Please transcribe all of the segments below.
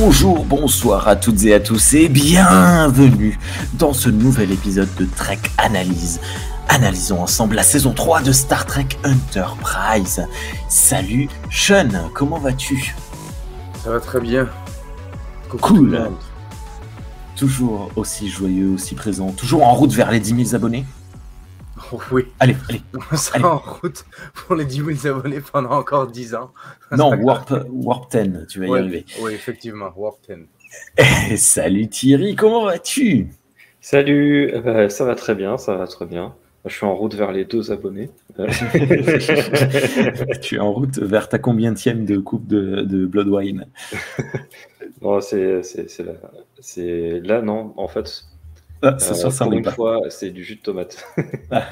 Bonjour, bonsoir à toutes et à tous et bienvenue dans ce nouvel épisode de Trek Analyse. Analysons ensemble la saison 3 de Star Trek Enterprise. Salut Sean, comment vas-tu? Ça va très bien. Cool. Toujours aussi joyeux, aussi présent, toujours en route vers les 10 000 abonnés? Oh, oui. Allez. On sera en route pour les 10 000 abonnés pendant encore 10 ans. Non, Warp 10, tu vas y arriver. Oui, effectivement, Warp 10. Salut Thierry, comment vas-tu? Salut, ça va très bien, ça va très bien. Je suis en route vers les 2 abonnés. Tu es en route vers ta combienième de coupe de Blood Wine? Non, c'est là, non, en fait. Ce soir, ça pour une pas. fois, c'est du jus de tomate.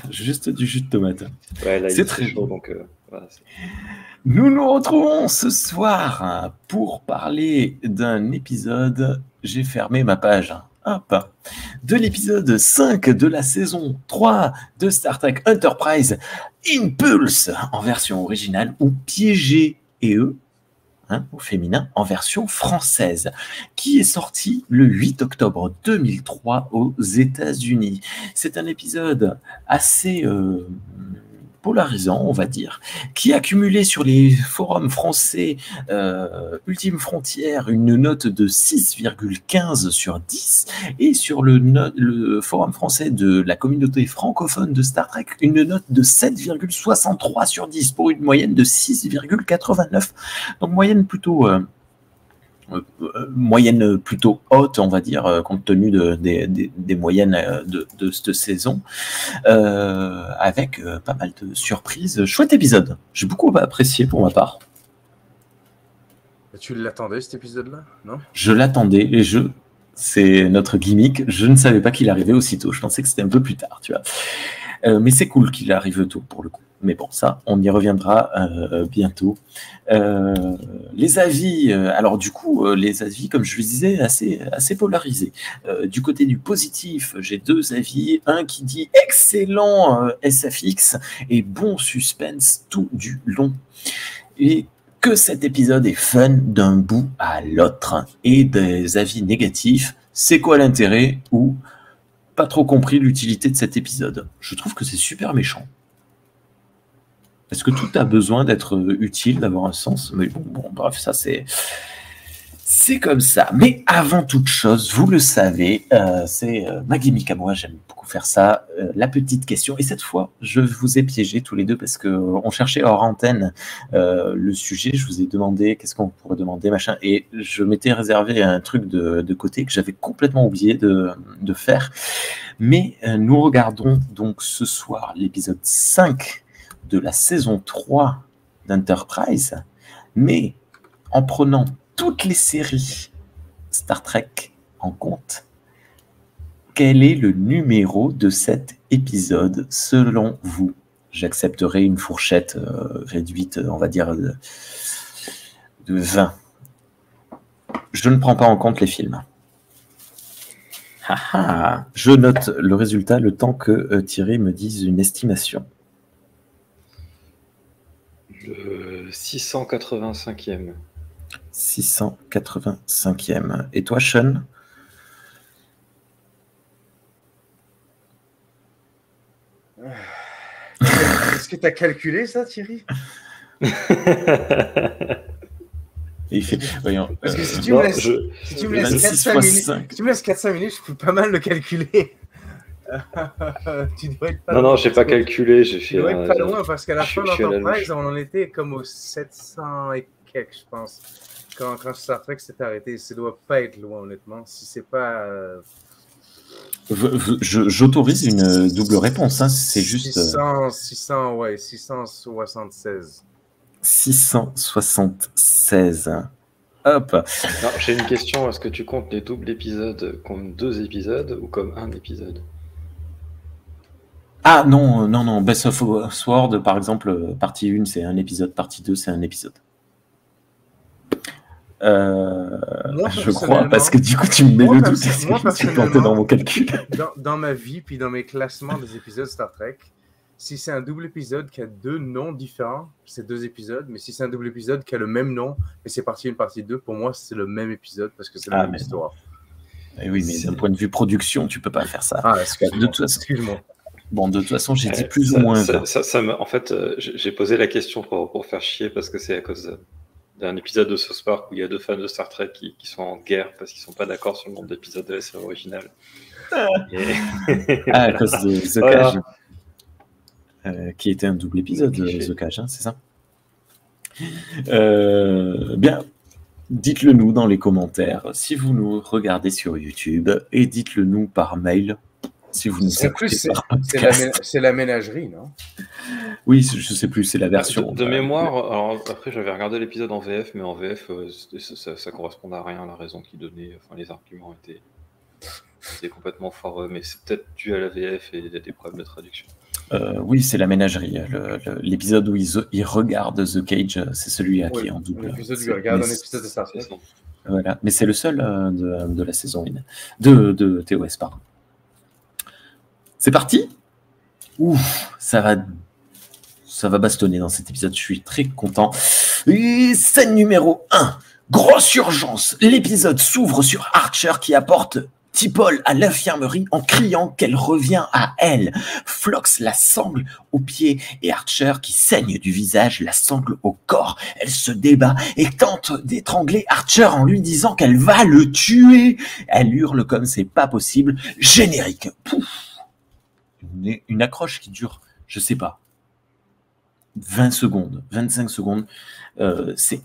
Juste du jus de tomate. Ouais, là, c'est très chaud, donc voilà. Nous nous retrouvons ce soir pour parler d'un épisode. J'ai fermé ma page. Hop. De l'épisode 5 de la saison 3 de Star Trek Enterprise, Impulse en version originale ou Piégé et eux, au féminin, en version française, qui est sorti le 8 octobre 2003 aux États-Unis. C'est un épisode assez polarisant, on va dire, qui a cumulé sur les forums français Ultime Frontière une note de 6,15 sur 10 et sur le forum français de la communauté francophone de Star Trek une note de 7,63 sur 10 pour une moyenne de 6,89. Donc moyenne plutôt haute, on va dire, compte tenu des moyennes de cette saison, avec pas mal de surprises. Chouette épisode, j'ai beaucoup apprécié pour ma part. Tu l'attendais cet épisode-là, non? Je l'attendais et c'est notre gimmick, je ne savais pas qu'il arrivait aussitôt, je pensais que c'était un peu plus tard, tu vois. Mais c'est cool qu'il arrive tôt pour le coup. Mais bon, ça, on y reviendra bientôt. Les avis, alors du coup, les avis, comme je le disais, assez polarisés. Du côté du positif, j'ai 2 avis. Un qui dit excellent SFX et bon suspense tout du long. Et que cet épisode est fun d'un bout à l'autre. Et des avis négatifs, c'est quoi l'intérêt ou pas trop compris l'utilité de cet épisode. Je trouve que c'est super méchant. Est-ce que tout a besoin d'être utile, d'avoir un sens? Mais bon, bref, ça c'est comme ça. Mais avant toute chose, vous le savez, c'est ma gimmick à moi, j'aime beaucoup faire ça. La petite question, et cette fois, je vous ai piégé tous les deux parce qu'on cherchait hors antenne le sujet. Je vous ai demandé qu'est-ce qu'on pourrait demander, machin, et je m'étais réservé un truc de côté que j'avais complètement oublié de faire. Mais nous regardons donc ce soir l'épisode 5 de la saison 3 d'Enterprise, mais en prenant toutes les séries Star Trek en compte, quel est le numéro de cet épisode selon vous? J'accepterai une fourchette réduite, on va dire, de 20. Je ne prends pas en compte les films. Je note le résultat le temps que Thierry me dise une estimation. Le 685e. 685e. Et toi, Sean? Est-ce que tu as calculé ça, Thierry? Il fait, voyons, parce que si tu me laisses 4-5 minutes, je peux pas mal le calculer. Tu dois être pas non, j'ai pas calculé. Tu dois être pas loin parce qu'à la fin d'Enterprise, on en était comme aux 700 et quelques, je pense. Quand Star Trek s'est arrêté, ça doit pas être loin, honnêtement. Si c'est pas. J'autorise une double réponse, hein, c'est juste. 676. 676. Hop. Alors, j'ai une question. Est-ce que tu comptes les doubles épisodes comme 2 épisodes ou comme 1 épisode? Ah non. Best of Sword, par exemple, partie 1, c'est un épisode, partie 2, c'est un épisode. Je crois, parce que du coup, tu me mets le doute. Est-ce que je me suis planté dans mon calcul? Dans ma vie, puis dans mes classements des épisodes Star Trek, si c'est un double épisode qui a 2 noms différents, c'est 2 épisodes. Mais si c'est un double épisode qui a le même nom, mais c'est partie 1, partie 2, pour moi, c'est le même épisode parce que c'est la même histoire. Et oui, mais d'un point de vue production, tu peux pas faire ça. Excuse-moi. Bon, de toute façon, j'ai dit plus ou moins. En fait, j'ai posé la question pour faire chier parce que c'est à cause d'un épisode de South Park où il y a 2 fans de Star Trek qui sont en guerre parce qu'ils sont pas d'accord sur le nombre d'épisodes de la série originale. À cause de The Cage, qui était un double épisode de The Cage, hein, c'est ça. Bien, dites-le nous dans les commentaires si vous nous regardez sur YouTube et dites-le nous par mail. Si vous nous écoutez par podcast. C'est la ménagerie, non? Oui, je sais plus, c'est la version. De mémoire, alors après j'avais regardé l'épisode en VF, mais en VF, ça correspondait à rien, la raison qu'il donnait, enfin les arguments étaient complètement foireux, mais c'est peut-être dû à la VF et des problèmes de traduction. Oui, c'est la ménagerie. L'épisode où il regarde The Cage, c'est celui qui est en double. L'épisode où il regarde un épisode de Star Trek. Voilà, mais c'est le seul de la saison 1 de TOS, pardon. C'est parti. Ouf, ça va bastonner dans cet épisode, je suis très content. Et scène numéro 1, grosse urgence. L'épisode s'ouvre sur Archer qui apporte T'Pol à l'infirmerie en criant qu'elle revient à elle. Phlox la sangle aux pieds et Archer qui saigne du visage la sangle au corps. Elle se débat et tente d'étrangler Archer en lui disant qu'elle va le tuer. Elle hurle comme c'est pas possible. Générique. Pouf. Une accroche qui dure, je sais pas, 20 secondes, 25 secondes. C'est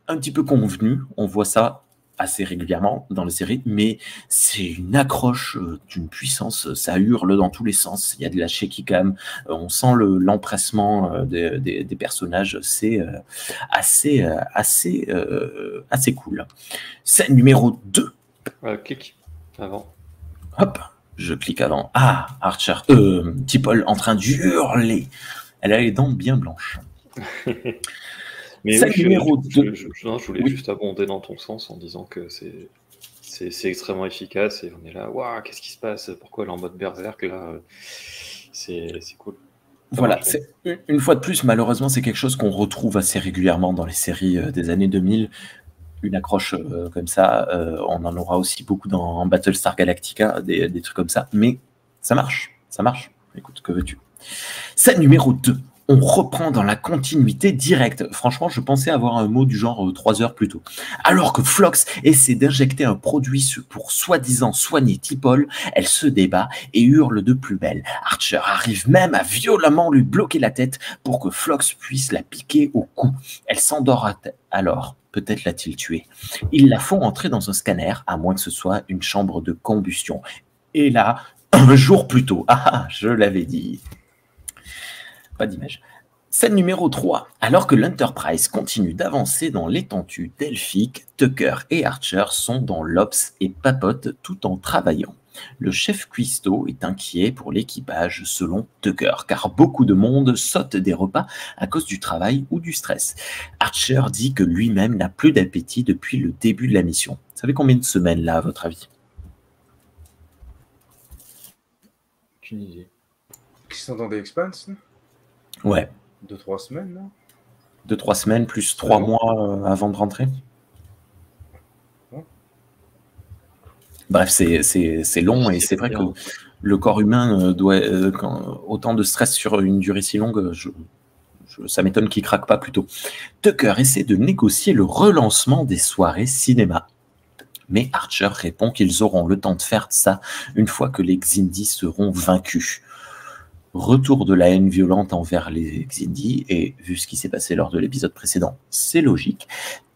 un petit peu convenu. On voit ça assez régulièrement dans les séries, mais c'est une accroche d'une puissance. Ça hurle dans tous les sens. Il y a de la shaky cam. On sent l'empressement des personnages. C'est assez cool. Scène numéro 2. Clique avant. Hop. Je clique avant. Ah, Archer, T'Pol en train d'hurler. Elle a les dents bien blanches. Mais scène numéro 2. Je voulais juste abonder dans ton sens en disant que c'est extrêmement efficace et on est là, waouh, qu'est-ce qui se passe? Pourquoi elle est en mode berserk là? C'est cool. Voilà, une fois de plus, malheureusement, c'est quelque chose qu'on retrouve assez régulièrement dans les séries des années 2000. Une accroche comme ça, on en aura aussi beaucoup dans Battlestar Galactica, des trucs comme ça, mais ça marche. Écoute, que veux-tu? Scène numéro 2, on reprend dans la continuité directe. Franchement, je pensais avoir un mot du genre 3 heures plus tôt. Alors que Phlox essaie d'injecter un produit pour soi-disant soigner T'Pol, elle se débat et hurle de plus belle. Archer arrive même à violemment lui bloquer la tête pour que Phlox puisse la piquer au cou. Elle s'endort alors. Peut-être l'a-t-il tuée. Ils la font entrer dans un scanner, à moins que ce soit une chambre de combustion. Et là, un jour plus tôt, je l'avais dit. Pas d'image. Scène numéro 3. Alors que l'Enterprise continue d'avancer dans l'étendue delphique, Tucker et Archer sont dans l'Ops et papotent tout en travaillant. Le chef cuistot est inquiet pour l'équipage selon Tucker, car beaucoup de monde saute des repas à cause du travail ou du stress. Archer dit que lui-même n'a plus d'appétit depuis le début de la mission. Vous savez combien de semaines là, à votre avis? Aucune idée. Qui sont dans des Expanse? Ouais. 2-3 semaines, non? 2-3 semaines plus 3 mois avant de rentrer. Bref, c'est long et c'est vrai que le corps humain doit autant de stress sur une durée si longue, ça m'étonne qu'il craque pas plus tôt. Tucker essaie de négocier le relancement des soirées cinéma. Mais Archer répond qu'ils auront le temps de faire ça une fois que les Xindi seront vaincus. Retour de la haine violente envers les Xindi, et vu ce qui s'est passé lors de l'épisode précédent, c'est logique.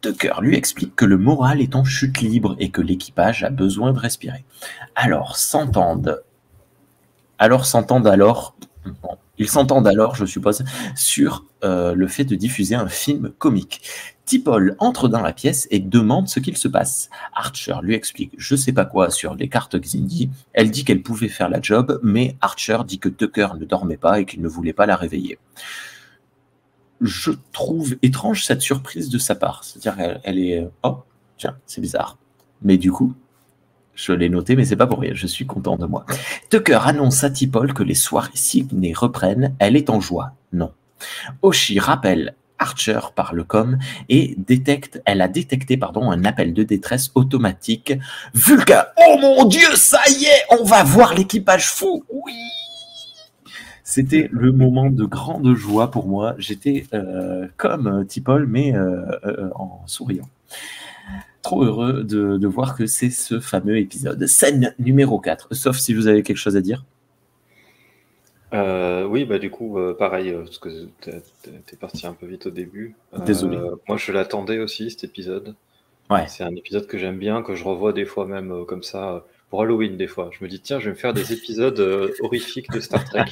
Tucker lui explique que le moral est en chute libre et que l'équipage a besoin de respirer. Ils s'entendent alors, je suppose, sur le fait de diffuser un film comique. T'Pol entre dans la pièce et demande ce qu'il se passe. Archer lui explique je sais pas quoi sur les cartes Xindi. Elle dit qu'elle pouvait faire la job, mais Archer dit que Tucker ne dormait pas et qu'il ne voulait pas la réveiller. Je trouve étrange cette surprise de sa part. C'est-à-dire qu'elle est... Oh, tiens, c'est bizarre. Mais du coup, Je l'ai noté, mais c'est pas pour rien. Je suis content de moi. Tucker annonce à T'Pol que les soirées ciné reprennent. Elle est en joie. Non. Oshi rappelle Archer par le com et elle a détecté un appel de détresse automatique. Vulcain, oh mon Dieu, ça y est, on va voir l'équipage fou. Oui. C'était le moment de grande joie pour moi. J'étais comme T'Pol, mais en souriant. Trop heureux de voir que c'est ce fameux épisode. Scène numéro 4, sauf si vous avez quelque chose à dire. Oui, bah du coup, pareil, parce que t'es parti un peu vite au début. Désolé. Moi, je l'attendais aussi, cet épisode. Ouais. C'est un épisode que j'aime bien, que je revois des fois même comme ça, pour Halloween des fois. Je me dis, tiens, je vais me faire des épisodes horrifiques de Star Trek.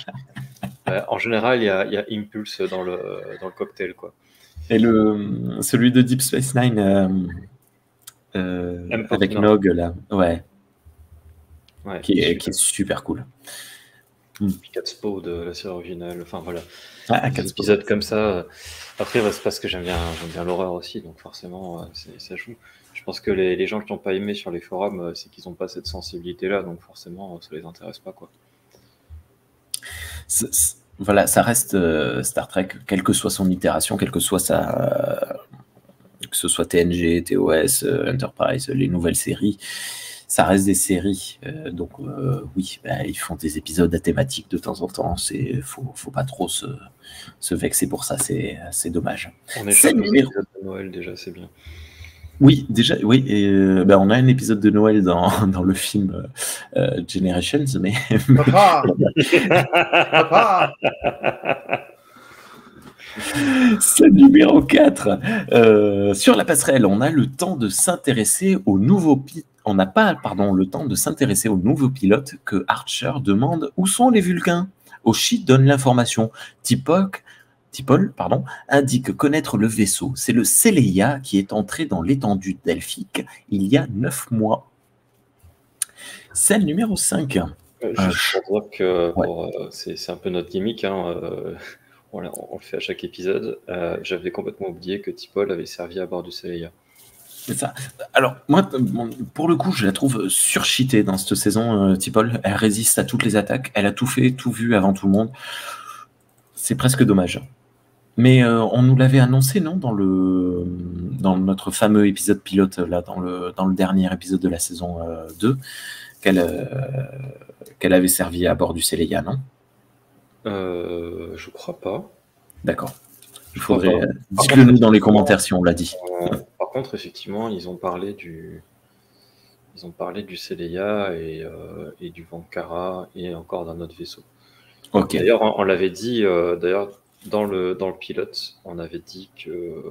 En général, il y a Impulse dans le cocktail, quoi. Et celui de Deep Space Nine avec Nog, là. Ouais. Qui est super cool. Puis Catspaw de la série originale, enfin voilà. Des épisodes comme ça. Après, c'est parce que j'aime bien l'horreur aussi, donc forcément, ça joue. Je pense que les gens qui n'ont pas aimé sur les forums, c'est qu'ils n'ont pas cette sensibilité-là, donc forcément, ça les intéresse pas, quoi. Voilà, ça reste Star Trek, quelle que soit son itération, quelle que soit que ce soit TNG, TOS, Enterprise, les nouvelles séries, ça reste des séries. Donc oui, ils font des épisodes à thématique de temps en temps. Faut pas trop se vexer pour ça, c'est dommage. On est sur un épisode de Noël déjà, c'est bien. Oui, déjà, oui. Et, on a un épisode de Noël dans le film Generations, mais... Papa Papa Scène numéro 4. Sur la passerelle, on a le temps de s'intéresser au nouveau on n'a pas le temps de s'intéresser au nouveau pilote que Archer demande où sont les Vulcains. Oshi donne l'information. T'Pol indique connaître le vaisseau. C'est le Seleia qui est entré dans l'étendue delphique il y a 9 mois. Scène numéro 5. Je crois que c'est un peu notre gimmick, hein, on le fait à chaque épisode. J'avais complètement oublié que T'Pol avait servi à bord du Seleia. C'est ça. Alors, moi, pour le coup, je la trouve surcheatée dans cette saison, T'Pol. Elle résiste à toutes les attaques. Elle a tout fait, tout vu avant tout le monde. C'est presque dommage. Mais on nous l'avait annoncé, non, dans notre fameux épisode pilote, là, dans le dernier épisode de la saison 2, qu'elle avait servi à bord du Seleia, non? Je crois pas. D'accord. Il faudrait... Dites-le-nous dans les commentaires si on l'a dit. Par contre, effectivement, ils ont parlé du Seleia et du Vankara et encore d'un autre vaisseau. Okay. D'ailleurs, on l'avait dit, dans le pilote, on avait dit que...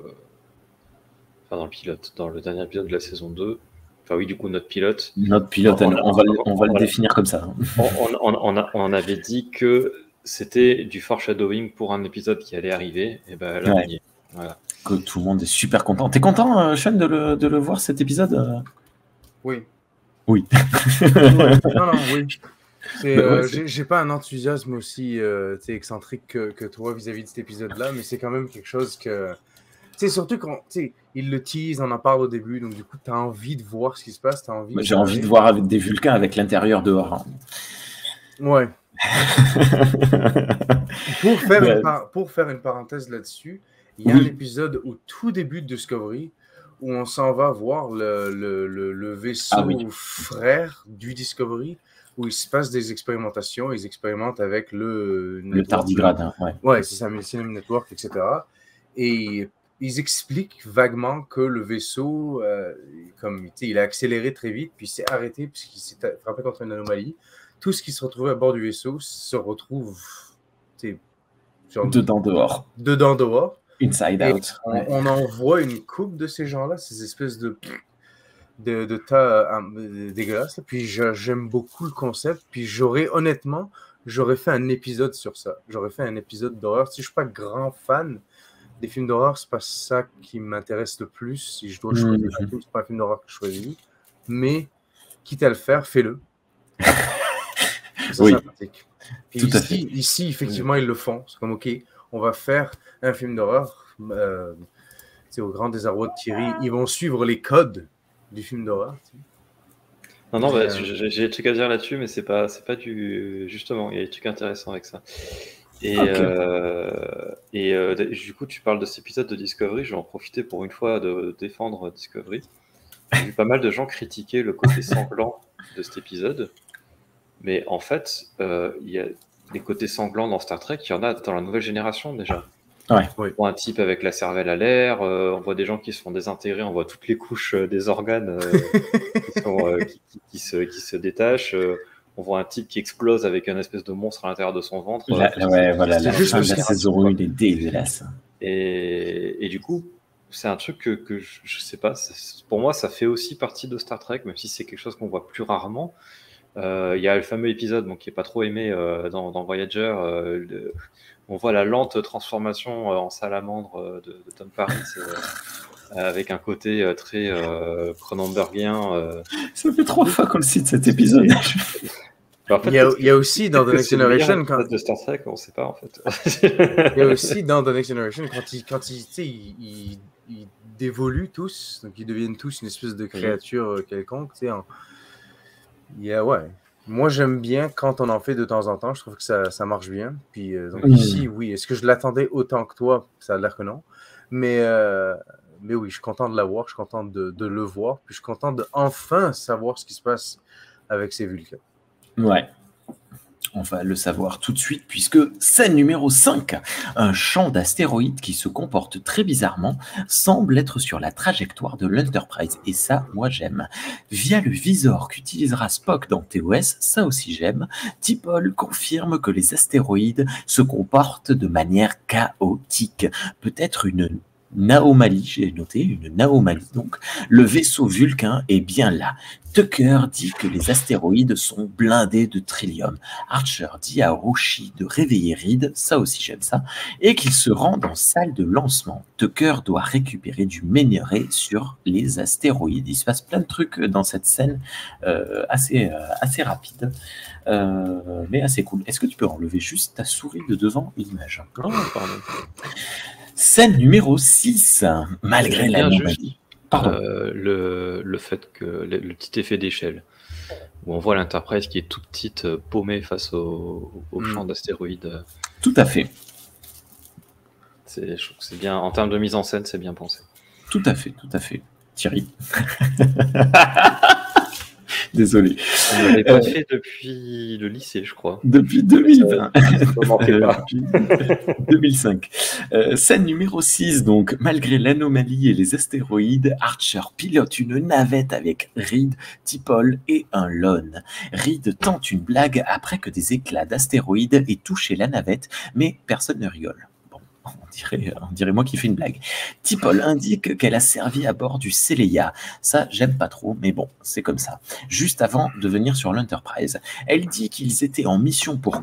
Enfin, dans le dernier épisode de la saison 2, enfin oui, du coup, notre pilote... Notre pilote, on va le définir comme ça. On avait dit que c'était du foreshadowing pour un épisode qui allait arriver, et ben là, on y est. Voilà. Que tout le monde est super content. T'es content, Sean, de le voir, cet épisode? Oui. Oui. Non, oui. J'ai pas un enthousiasme aussi excentrique que toi vis-à-vis de cet épisode-là, mais c'est quand même quelque chose que... surtout quand il le tease, on en parle au début, donc du coup, tu as envie de voir ce qui se passe. J'ai envie de voir avec des Vulcains avec l'intérieur dehors. Hein. Ouais. Pour faire une parenthèse là-dessus, il y a un épisode au tout début de Discovery où on s'en va voir le vaisseau frère du Discovery, où il se passe des expérimentations. Ils expérimentent avec le tardigrade. Hein, ouais, c'est ça, Millennium Network, etc. Et ils expliquent vaguement que le vaisseau, il a accéléré très vite, puis il s'est arrêté puisqu'il s'est frappé contre une anomalie. Tout ce qui se retrouvait à bord du vaisseau se retrouve dedans dehors. Inside out. On en voit une coupe de ces gens-là, ces espèces de tas dégueulasses. Puis j'aime beaucoup le concept. Puis j'aurais fait un épisode sur ça. J'aurais fait un épisode d'horreur. Si je ne suis pas grand fan des films d'horreur, c'est pas ça qui m'intéresse le plus. Si je dois choisir un film, c'est pas un film d'horreur que je choisis. Mais quitte à le faire, fais-le. C'est sympathique. Puis tout à fait. Ici, effectivement, ils le font. C'est comme, OK, on va faire un film d'horreur. Au grand désarroi de Thierry, ils vont suivre les codes du film d'horreur. Non, Mais, bah, j'ai des trucs à dire là-dessus, mais c'est pas du. Justement, il y a des trucs intéressants avec ça. Et, Ok. du coup, tu parles de cet épisode de Discovery. Je vais en profiter pour une fois de défendre Discovery. J'ai vu pas mal de gens critiquer le côté sanglant de cet épisode. Mais en fait, il y a les côtés sanglants dans Star Trek, il y en a dans la nouvelle génération déjà. Ouais. Oui. On voit un type avec la cervelle à l'air, on voit des gens qui se font désintégrer, on voit toutes les couches des organes qui se détachent. On voit un type qui explose avec un espèce de monstre à l'intérieur de son ventre. Ouais, voilà, la juste fin le de la scénario, saison quoi. 1 est dégueulasse. Et du coup, c'est un truc que je sais pas, pour moi, ça fait aussi partie de Star Trek, même si c'est quelque chose qu'on voit plus rarement. Il y a le fameux épisode qui est pas trop aimé dans Voyager. On voit la lente transformation en salamandre de Tom Paris avec un côté très Cronenbergien. Ça fait 3 fois qu'on le cite cet épisode. En fait, il y a aussi dans The Next c'est le meilleur Generation, épisode de Star Trek, on sait pas en fait. il y a aussi dans The Next Generation, quand ils dévoluent tous, donc ils deviennent tous une espèce de créature quelconque, tu sais. Ouais. Moi, j'aime bien quand on en fait de temps en temps. Je trouve que ça marche bien. Puis, donc ici, oui. Est-ce que je l'attendais autant que toi? Ça a l'air que non. Mais oui, je suis content de l'avoir. Je suis content de le voir. Puis, je suis content de enfin savoir ce qui se passe avec ces Vulcains. Ouais. On va le savoir tout de suite puisque scène numéro 5, un champ d'astéroïdes qui se comporte très bizarrement semble être sur la trajectoire de l'Enterprise et ça, moi j'aime. Via le visor qu'utilisera Spock dans TOS, ça aussi j'aime, T'Pol confirme que les astéroïdes se comportent de manière chaotique, peut-être une anomalie, j'ai noté une anomalie donc. Le vaisseau Vulcain est bien là. Tucker dit que les astéroïdes sont blindés de trillium. Archer dit à Roshi de réveiller Reed, ça aussi j'aime ça, et qu'il se rend en salle de lancement. Tucker doit récupérer du minerai sur les astéroïdes. Il se passe plein de trucs dans cette scène assez rapide, mais assez cool. Est-ce que tu peux enlever juste ta souris de devant l'image? Oh, pardon. Scène numéro 6, malgré l'anomalie. Le fait que le petit effet d'échelle où on voit l'Enterprise qui est toute petite paumée face au champ d'astéroïdes. Tout à fait. Je trouve que c'est bien en termes de mise en scène, c'est bien pensé. Tout à fait. Thierry. Désolé. On ne l'avait pas fait depuis le lycée, je crois. Depuis 2020. Depuis 2005. Scène numéro 6, donc, malgré l'anomalie et les astéroïdes, Archer pilote une navette avec Reed, T'Pol et un Lone. Reed tente une blague après que des éclats d'astéroïdes aient touché la navette, mais personne ne rigole. On dirait moi qui fais une blague. T'Pol indique qu'elle a servi à bord du Seleia. Ça, j'aime pas trop, mais bon, c'est comme ça. Juste avant de venir sur l'Enterprise, elle dit qu'ils étaient en mission pour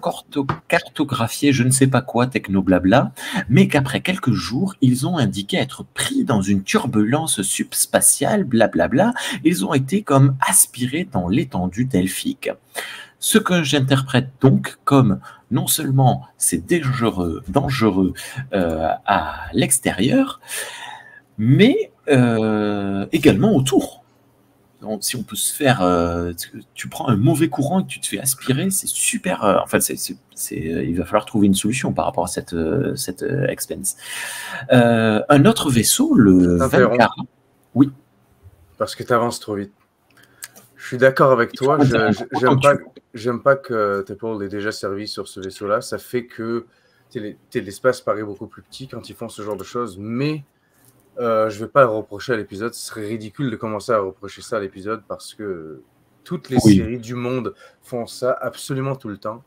cartographier je ne sais pas quoi, techno-blabla, mais qu'après quelques jours, ils ont indiqué être pris dans une turbulence subspatiale, blablabla. Ils ont été comme aspirés dans l'étendue delphique. Ce que j'interprète donc comme non seulement c'est dangereux à l'extérieur, mais également autour. Donc, si on peut se faire, tu prends un mauvais courant et que tu te fais aspirer, c'est super. Il va falloir trouver une solution par rapport à cette expense. Un autre vaisseau, le Valkyra. Oui. Parce que tu avances trop vite. Je suis d'accord avec toi. J'aime pas que T'Pol ait déjà servi sur ce vaisseau-là. Ça fait que l'espace paraît beaucoup plus petit quand ils font ce genre de choses. Mais je vais pas le reprocher à l'épisode. Ce serait ridicule de commencer à reprocher ça à l'épisode parce que toutes les séries du monde font ça absolument tout le temps.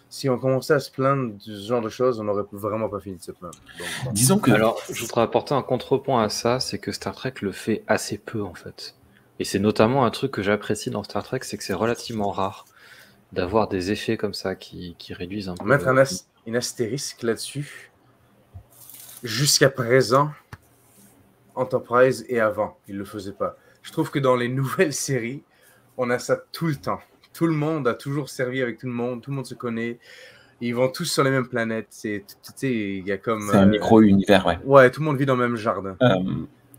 Si on commençait à se plaindre de ce genre de choses, on n'aurait vraiment pas fini de se plaindre. Donc, disons que... Alors, je voudrais apporter un contrepoint à ça, c'est que Star Trek le fait assez peu en fait. Et c'est notamment un truc que j'apprécie dans Star Trek, c'est que c'est relativement rare d'avoir des effets comme ça qui réduisent un peu. Mettre une astérisque là-dessus, jusqu'à présent, Enterprise et avant, ils ne le faisaient pas. Je trouve que dans les nouvelles séries, on a ça tout le temps. Tout le monde a toujours servi avec tout le monde se connaît. Ils vont tous sur les mêmes planètes. Il y a comme... C'est un micro-univers, ouais. Ouais, tout le monde vit dans le même jardin.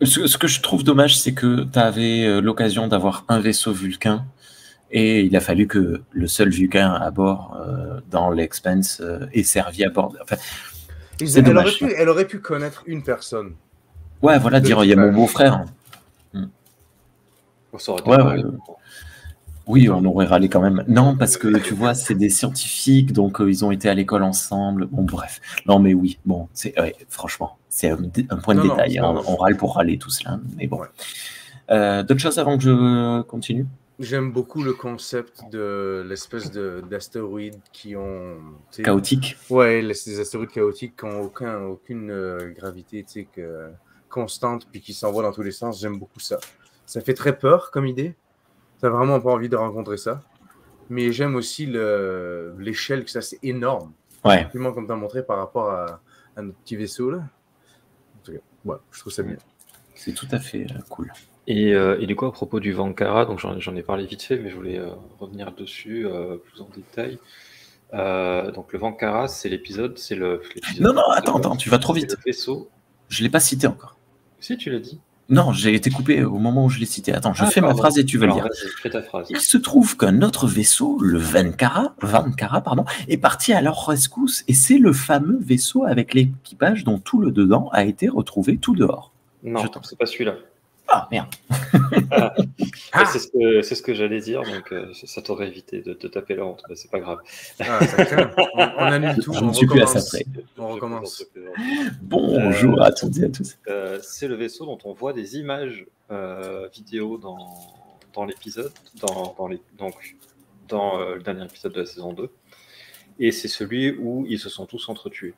Ce que je trouve dommage, c'est que tu avais l'occasion d'avoir un vaisseau Vulcain Et il a fallu que le seul Vulcain à bord dans l'Expanse ait servi à bord. Enfin, c'est dommage. Elle aurait pu connaître une personne. Ouais, voilà, dire il y a mon beau-frère. Ça aurait été Ouais. Oui, on aurait râlé quand même. Non, parce que tu vois, c'est des scientifiques, donc ils ont été à l'école ensemble. Bon, bref. Non, mais oui, bon, franchement, c'est un point de détail. On râle pour râler tout cela, mais bon. Ouais. D'autres choses avant que je continue? J'aime beaucoup le concept de l'espèce d'astéroïdes qui ont... Chaotiques. Ouais, ces astéroïdes chaotiques qui n'ont aucune gravité constante puis qui s'envoient dans tous les sens. J'aime beaucoup ça. Ça fait très peur comme idée. T'as vraiment pas envie de rencontrer ça. Mais j'aime aussi l'échelle, que ça, c'est énorme. Ouais. Comme tu as montré par rapport à notre petit vaisseau, là. En tout cas, ouais, je trouve ça bien. C'est tout à fait cool. Et du coup, à propos du Vankara, donc j'en ai parlé vite fait, mais je voulais revenir dessus plus en détail. Donc le Vankara, c'est l'épisode, Non, attends, tu vas trop vite. Le vaisseau. Je l'ai pas cité encore. Si, tu l'as dit. Non, j'ai été coupé au moment où je l'ai cité. Attends, je fais ma phrase et tu vas le dire. Fais ta phrase. Il se trouve qu'un autre vaisseau, le Vankara, est parti à leur rescousse. Et c'est le fameux vaisseau avec l'équipage dont tout le dedans a été retrouvé tout dehors. Non, c'est pas celui-là. Ah, merde. C'est ce que j'allais dire, donc ça t'aurait évité de te taper la honte. C'est pas grave. On annule tout. Je ne suis plus à ça près. On recommence. Bonjour à toutes et à tous. C'est le vaisseau dont on voit des images vidéo dans l'épisode, dans le dernier épisode de la saison 2. Et c'est celui où ils se sont tous entretués.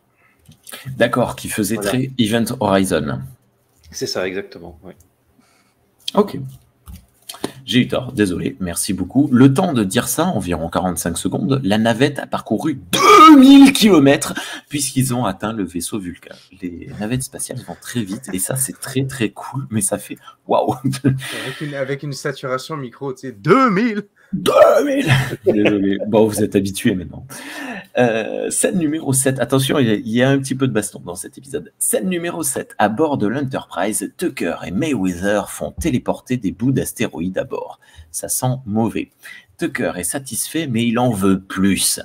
D'accord, qui faisait très Event Horizon. C'est ça, exactement. Oui. Ok. J'ai eu tort, désolé, merci beaucoup. Le temps de dire ça, environ 45 secondes, la navette a parcouru 2000 km puisqu'ils ont atteint le vaisseau Vulcain. Les navettes spatiales vont très vite et ça, c'est très très cool, mais ça fait waouh. Avec une saturation micro, tu sais, 2000 Désolé, bon, vous êtes habitués maintenant. Scène numéro 7, attention, il y a un petit peu de baston dans cet épisode. Scène numéro 7, à bord de l'Enterprise, Tucker et Mayweather font téléporter des bouts d'astéroïdes à bord. Ça sent mauvais. Tucker est satisfait, mais il en veut plus.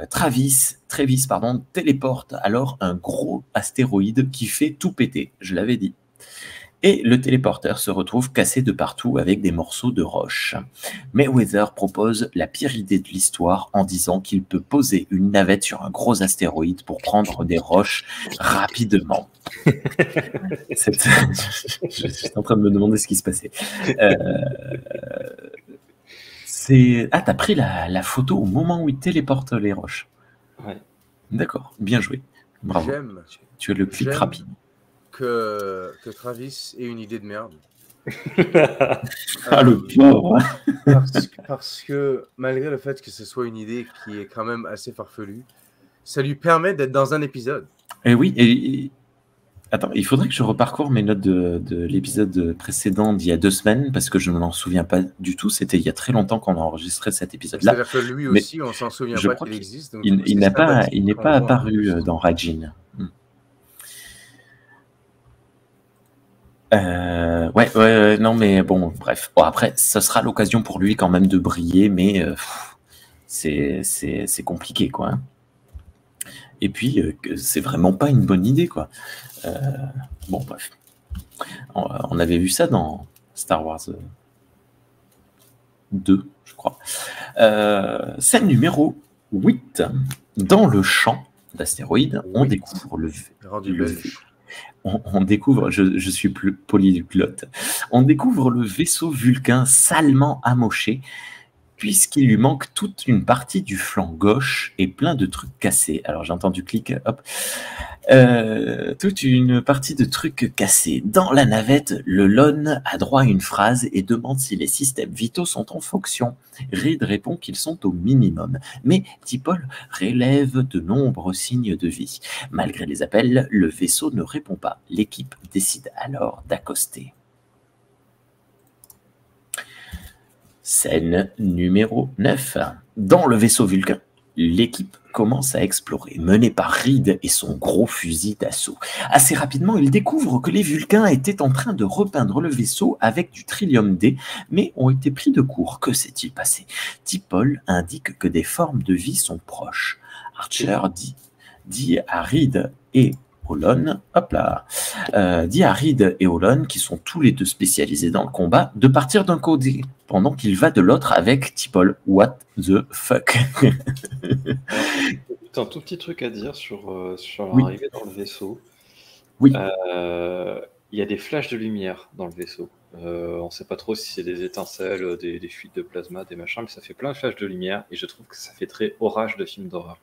Travis, téléporte alors un gros astéroïde qui fait tout péter, je l'avais dit. Et le téléporteur se retrouve cassé de partout avec des morceaux de roche. Mayweather propose la pire idée de l'histoire en disant qu'il peut poser une navette sur un gros astéroïde pour prendre des roches rapidement. Je suis en train de me demander ce qui se passait. T'as pris la photo au moment où il téléporte les roches. Ouais. D'accord, bien joué. Bravo. Tu as le clic rapide. Que Travis ait une idée de merde. Ah, le pauvre. Parce que malgré le fait que ce soit une idée qui est quand même assez farfelue, ça lui permet d'être dans un épisode. Et oui, attends, il faudrait que je reparcours mes notes de l'épisode précédent d'il y a 2 semaines, parce que je ne m'en souviens pas du tout. C'était il y a très longtemps qu'on a enregistré cet épisode-là. C'est-à-dire que lui aussi, on s'en souvient pas qu'il existe. Donc il n'est pas apparu dans Rajin. Non, mais bon, bref. Bon, après, ce sera l'occasion pour lui quand même de briller, mais c'est compliqué, quoi. Hein. Et puis, c'est vraiment pas une bonne idée, quoi. Bon, bref. On avait vu ça dans Star Wars 2, je crois. Scène numéro 8. Dans le champ d'astéroïdes, on découvre on découvre, je suis plus polyglotte, on découvre le vaisseau Vulcain salement amoché, puisqu'il lui manque toute une partie du flanc gauche et plein de trucs cassés. Alors j'ai entendu clic, hop. Toute une partie de trucs cassés. Dans la navette, le LON a droit à une phrase et demande si les systèmes vitaux sont en fonction. Reed répond qu'ils sont au minimum, mais T'Pol relève de nombreux signes de vie. Malgré les appels, le vaisseau ne répond pas. L'équipe décide alors d'accoster. Scène numéro 9. Dans le vaisseau Vulcain, L'équipe commence à explorer, menée par Reed et son gros fusil d'assaut. Assez rapidement, ils découvrent que les Vulcains étaient en train de repeindre le vaisseau avec du Trillium D, mais ont été pris de court. Que s'est-il passé? T'Pol indique que des formes de vie sont proches. Archer dit à Reed et Olon, dit à Reed et Olon, qui sont tous les deux spécialisés dans le combat, de partir d'un côté, pendant qu'il va de l'autre avec T'Pol. What the fuck? Un tout petit truc à dire sur Oui. l'arrivée dans le vaisseau. Oui. Il y a des flashs de lumière dans le vaisseau. On ne sait pas trop si c'est des étincelles, des fuites de plasma, des machins, mais ça fait plein de flashs de lumière et je trouve que ça fait très orage de film d'horreur.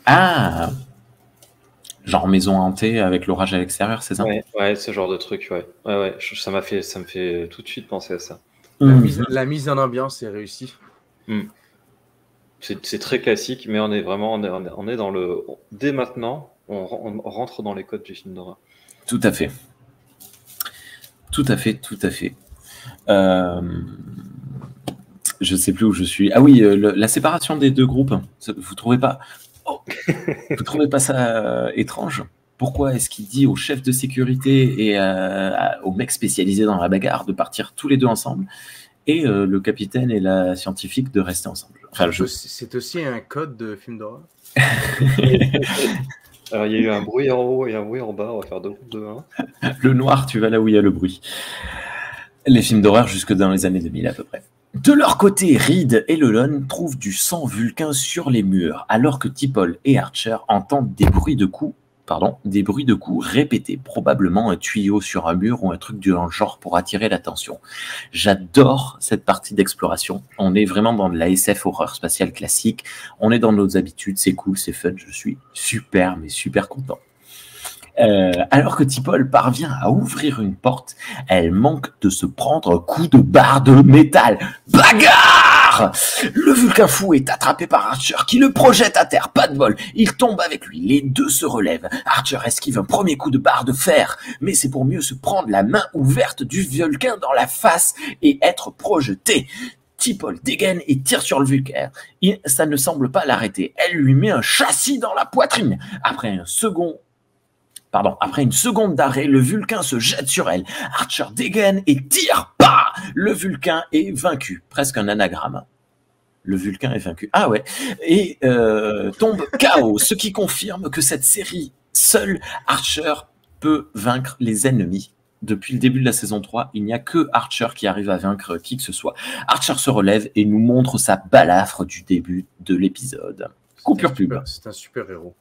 Ah, genre maison hantée avec l'orage à l'extérieur, c'est ça? Ouais, ce genre de truc, ouais. Ça me fait tout de suite penser à ça. La mise en ambiance est réussie. C'est très classique, mais on est vraiment, on est dans le. Dès maintenant, on rentre dans les codes du film d'horreur. Tout à fait. Tout à fait. Je sais plus où je suis. Ah oui, la séparation des deux groupes. Vous trouvez pas? Vous trouvez pas ça étrange? Pourquoi est-ce qu'il dit au chef de sécurité et au mec spécialisé dans la bagarre de partir tous les deux ensemble et le capitaine et la scientifique de rester ensemble? Enfin, C'est aussi un code de film d'horreur. Alors, il y a eu un bruit en haut et un bruit en bas. On va faire 2 groupes de 1. Le noir, tu vas là où il y a le bruit. Les films d'horreur jusque dans les années 2000 à peu près. De leur côté, Reed et Olon trouvent du sang vulcain sur les murs, alors que T'Pol et Archer entendent des bruits de coups répétés, probablement un tuyau sur un mur ou un truc du genre pour attirer l'attention. J'adore cette partie d'exploration. On est vraiment dans de la SF horreur spatiale classique. On est dans nos habitudes, c'est cool, c'est fun. Je suis super content. Alors que T'Pol parvient à ouvrir une porte, elle manque de se prendre un coup de barre de métal. Bagarre! Le Vulcain fou est attrapé par Archer qui le projette à terre. Pas de bol, il tombe avec lui. Les deux se relèvent. Archer esquive un premier coup de barre de fer, mais c'est pour mieux se prendre la main ouverte du Vulcain dans la face et être projeté. T'Pol dégaine et tire sur le Vulcain. Ça ne semble pas l'arrêter. Elle lui met un châssis dans la poitrine. Après une seconde d'arrêt, le Vulcain se jette sur elle. Archer dégaine et tire. Bah! Le Vulcain est vaincu. Presque un anagramme. Le Vulcain est vaincu. Ah ouais. Et tombe KO, ce qui confirme que cette série, seul Archer peut vaincre les ennemis. Depuis le début de la saison 3, il n'y a que Archer qui arrive à vaincre qui que ce soit. Archer se relève et nous montre sa balafre du début de l'épisode. Coupure pub. C'est un super héros.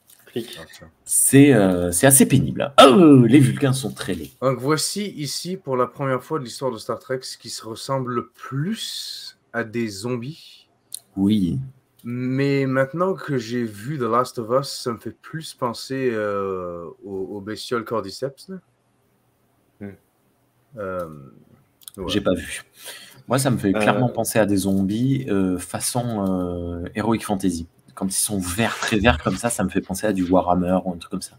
C'est assez pénible. Oh, les Vulcains sont très laids. Donc voici ici, pour la première fois de l'histoire de Star Trek, ce qui se ressemble le plus à des zombies. Oui. Mais maintenant que j'ai vu The Last of Us, ça me fait plus penser aux bestioles Cordyceps. Ouais. J'ai pas vu. Moi, ça me fait clairement penser à des zombies façon Heroic Fantasy. Quand ils sont verts, très verts comme ça me fait penser à du Warhammer ou un truc comme ça.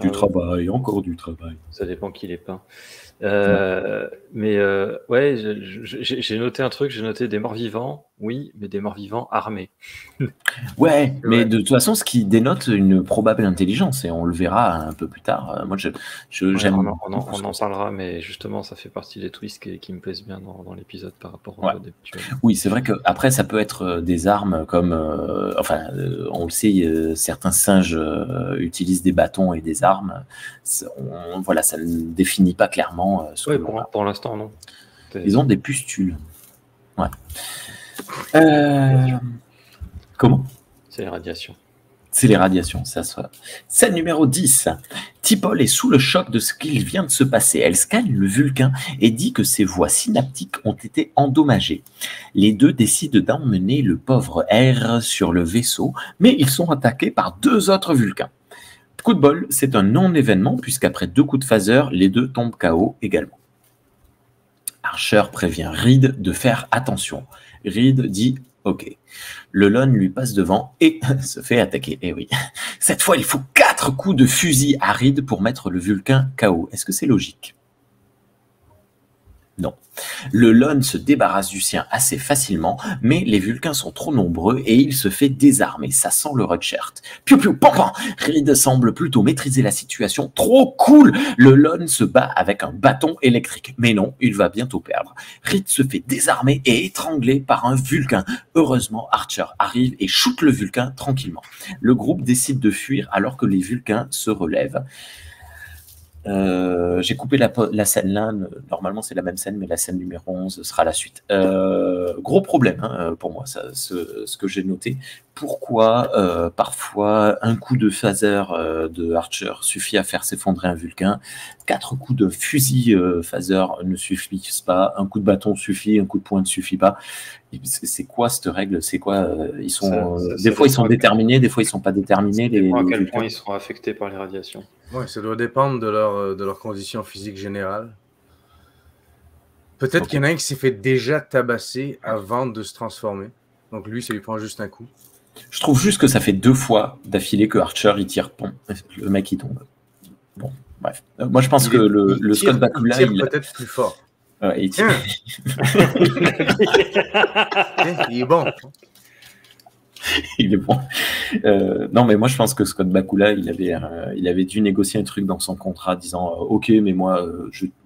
Du travail, encore du travail. Ça dépend qui les peint. Mais j'ai noté un truc, j'ai noté des morts vivants, oui, mais des morts vivants armés. Ouais, mais de toute façon, ce qui dénote une probable intelligence, et on le verra un peu plus tard. Moi, j'aime. On en parlera, mais justement, ça fait partie des twists qui me plaisent bien dans l'épisode par rapport au d'habitude. Oui, c'est vrai qu'après, ça peut être des armes comme. On le sait, certains singes utilisent des bâtons et des armes. Ça ne définit pas clairement ce que pour l'instant, non. Ils ont des pustules. Ouais. Comment? C'est les radiations. C'est les radiations, ça soit. Scène numéro 10. T'Pol est sous le choc de ce qu'il vient de se passer. Elle scanne le Vulcain et dit que ses voies synaptiques ont été endommagées. Les deux décident d'emmener le pauvre R sur le vaisseau, mais ils sont attaqués par 2 autres Vulcains. Coup de bol, c'est un non-événement puisqu'après 2 coups de phaser, les deux tombent KO également. Archer prévient Reed de faire attention. Reed dit « Ok ». Le Lon lui passe devant et se fait attaquer. Eh oui. Cette fois, il faut 4 coups de fusil à Reed pour mettre le Vulcain KO. Est-ce que c'est logique? Non. Le Lone se débarrasse du sien assez facilement, mais les Vulcains sont trop nombreux et il se fait désarmer. Ça sent le Rutshirt. Piou piou, pam pam. Reed semble plutôt maîtriser la situation. Trop cool. Le Lone se bat avec un bâton électrique. Mais non, il va bientôt perdre. Reed se fait désarmer et étrangler par un Vulcain. Heureusement, Archer arrive et shoot le Vulcain tranquillement. Le groupe décide de fuir alors que les Vulcains se relèvent. J'ai coupé la scène là, normalement c'est la même scène, mais la scène numéro 11 sera la suite. Gros problème hein, pour moi, ça, ce que j'ai noté. Pourquoi parfois un coup de phaser de Archer suffit à faire s'effondrer un Vulcain, 4 coups de fusil phaser ne suffisent pas, un coup de bâton suffit, un coup de poing ne suffit pas. C'est quoi cette règle? C'est quoi ils sont des fois ils sont déterminés, des fois ils sont pas déterminés. À quel point ils seront affectés par les radiations. Oui, ça doit dépendre de leur condition physique générale. Peut-être qu'il y en a un qui s'est fait déjà tabasser avant de se transformer. Donc lui, ça lui prend juste un coup. Je trouve juste que ça fait 2 fois d'affilée que Archer il tire, bon, le mec il tombe. Bon, bref. Moi je pense que le Scott Bakula il tire peut-être plus fort. Ouais, il tire. Il est bon. Il est bon. Non, mais moi je pense que Scott Bakula, il avait dû négocier un truc dans son contrat disant ok, mais moi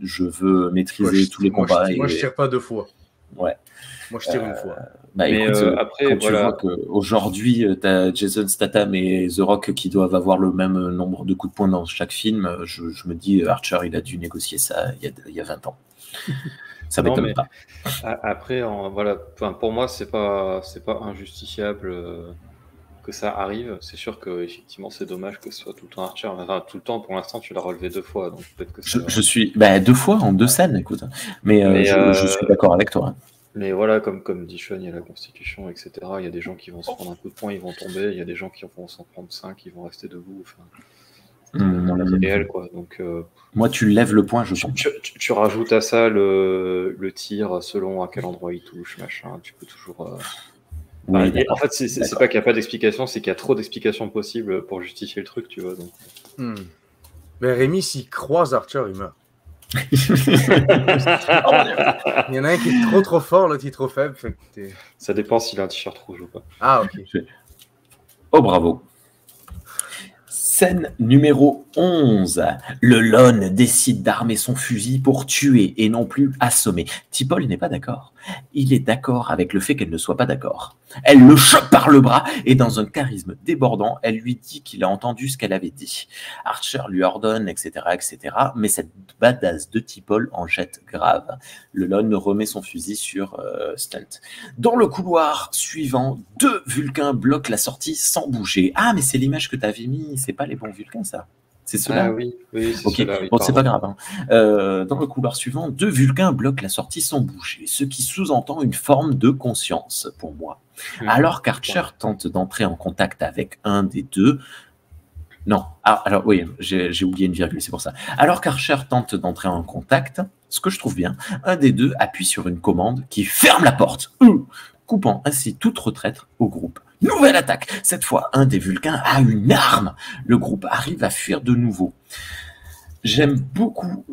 je veux maîtriser tous les combats. Moi je tire pas 2 fois. Ouais. Moi je tire une fois. Bah, écoute, après, quand tu vois qu'aujourd'hui tu as Jason Statham et The Rock qui doivent avoir le même nombre de coups de poing dans chaque film, je me dis Archer il a dû négocier ça il y a 20 ans. Ça m'étonne pas. Après, voilà, pour moi, c'est pas injustifiable que ça arrive. C'est sûr que effectivement, c'est dommage que ce soit tout le temps Archer. Enfin, tout le temps, pour l'instant, tu l'as relevé 2 fois, donc peut-être que ça... je suis 2 fois en 2 scènes, écoute. Mais je suis d'accord avec toi. Mais voilà, comme dit Sean, il y a la Constitution, etc. Il y a des gens qui vont se prendre un coup de poing, ils vont tomber. Il y a des gens qui vont s'en prendre 5, ils vont rester debout. Enfin, dans la vie réelle, quoi. Donc, moi, tu lèves le poing, je sens. Tu rajoutes à ça le tir selon à quel endroit il touche, machin. Tu peux toujours. En fait, c'est pas qu'il n'y a pas d'explication, c'est qu'il y a trop d'explications possibles pour justifier le truc, tu vois. Donc. Mais Rémi, s'il croise Archer, il meurt. Il y en a un qui est trop fort, l'autre qui est trop faible. Fait que ça dépend s'il a un t-shirt rouge ou pas. Ah, ok. Oh, bravo. Scène numéro 11. Le Lone décide d'armer son fusil pour tuer et non plus assommer. T'Pol n'est pas d'accord. Il est d'accord avec le fait qu'elle ne soit pas d'accord. Elle le chope par le bras et dans un charisme débordant, elle lui dit qu'il a entendu ce qu'elle avait dit. Archer lui ordonne, etc., etc. Mais cette badass de T'Pol en jette grave. Le Lone remet son fusil sur Stunt. Dans le couloir suivant, 2 Vulcains bloquent la sortie sans bouger. Ah, mais c'est l'image que tu avais mis, c'est pas les bons Vulcains, ça. C'est cela? Ah oui, c'est okay. cela. Oui, bon, c'est pas grave. Hein. Dans le couloir suivant, 2 Vulcains bloquent la sortie sans bouger, ce qui sous-entend une forme de conscience pour moi. Alors qu'Archer tente d'entrer en contact avec un des 2. Non, alors oui, j'ai oublié une virgule, c'est pour ça. Alors qu'Archer tente d'entrer en contact, ce que je trouve bien, un des 2 appuie sur une commande qui ferme la porte, coupant ainsi toute retraite au groupe. Nouvelle attaque. Cette fois, un des Vulcains a une arme. Le groupe arrive à fuir de nouveau. J'aime beaucoup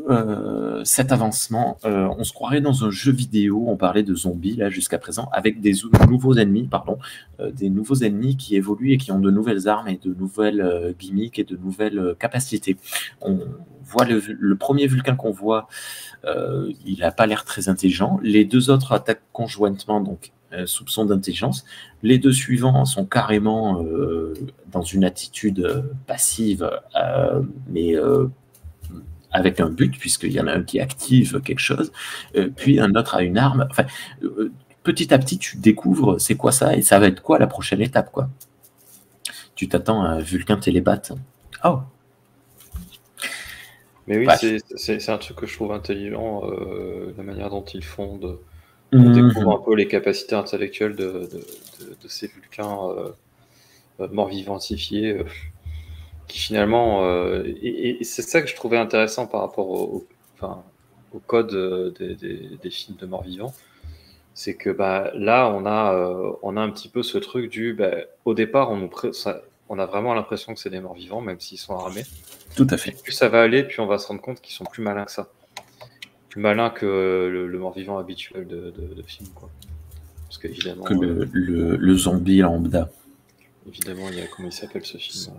cet avancement. On se croirait dans un jeu vidéo. On parlait de zombies là jusqu'à présent avec des nouveaux ennemis, des nouveaux ennemis qui évoluent et qui ont de nouvelles armes et de nouvelles gimmicks et de nouvelles capacités. On voit le premier Vulcain qu'on voit, il n'a pas l'air très intelligent. Les 2 autres attaquent conjointement, donc soupçon d'intelligence. Les 2 suivants sont carrément dans une attitude passive, mais avec un but, puisqu'il y en a un qui active quelque chose, puis un autre a une arme. Enfin, petit à petit, tu découvres c'est quoi ça, et ça va être quoi la prochaine étape, quoi. Tu t'attends à un Vulcain télépathe. Oh. Mais oui, c'est un truc que je trouve intelligent, la manière dont ils font on découvre un peu les capacités intellectuelles de ces Vulcains morts vivantifiés, qui finalement... et c'est ça que je trouvais intéressant par rapport au code des films de morts vivants. C'est que là, on a un petit peu ce truc du... au départ, on a vraiment l'impression que c'est des morts vivants, même s'ils sont armés. Tout à fait. Et plus ça va aller, puis on va se rendre compte qu'ils sont plus malins que ça. plus malin que le mort-vivant habituel de film, quoi. Parce qu'évidemment... Que le zombie lambda. Évidemment, il y a... Comment il s'appelle ce film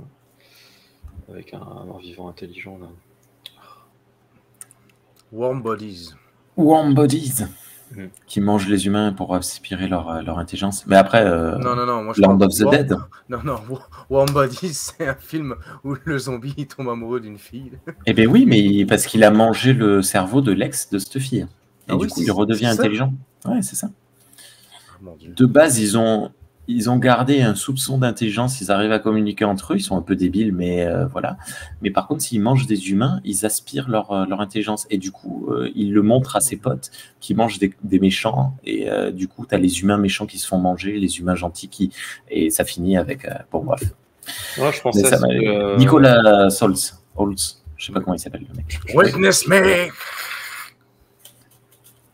avec un mort-vivant intelligent, là. Warm Bodies. Warm Bodies. Qui mangent les humains pour aspirer leur intelligence. Mais après, non, moi, Land of the Dead. Non, Warm Bodies, c'est un film où le zombie il tombe amoureux d'une fille. Eh bien oui, mais parce qu'il a mangé le cerveau de l'ex de cette fille. Et du coup, il redevient intelligent. Ouais, c'est ça. Oh, mon Dieu. De base, ils ont gardé un soupçon d'intelligence, ils arrivent à communiquer entre eux, ils sont un peu débiles, mais voilà. Mais par contre, s'ils mangent des humains, ils aspirent leur intelligence. Et du coup, ils le montrent à ses potes qui mangent des méchants. Et du coup, tu as les humains méchants qui se font manger, les humains gentils qui... Et ça finit avec... bon, bref. Ouais, je pensais ça Nicolas Holtz, je sais pas comment il s'appelle le mec. Witness me.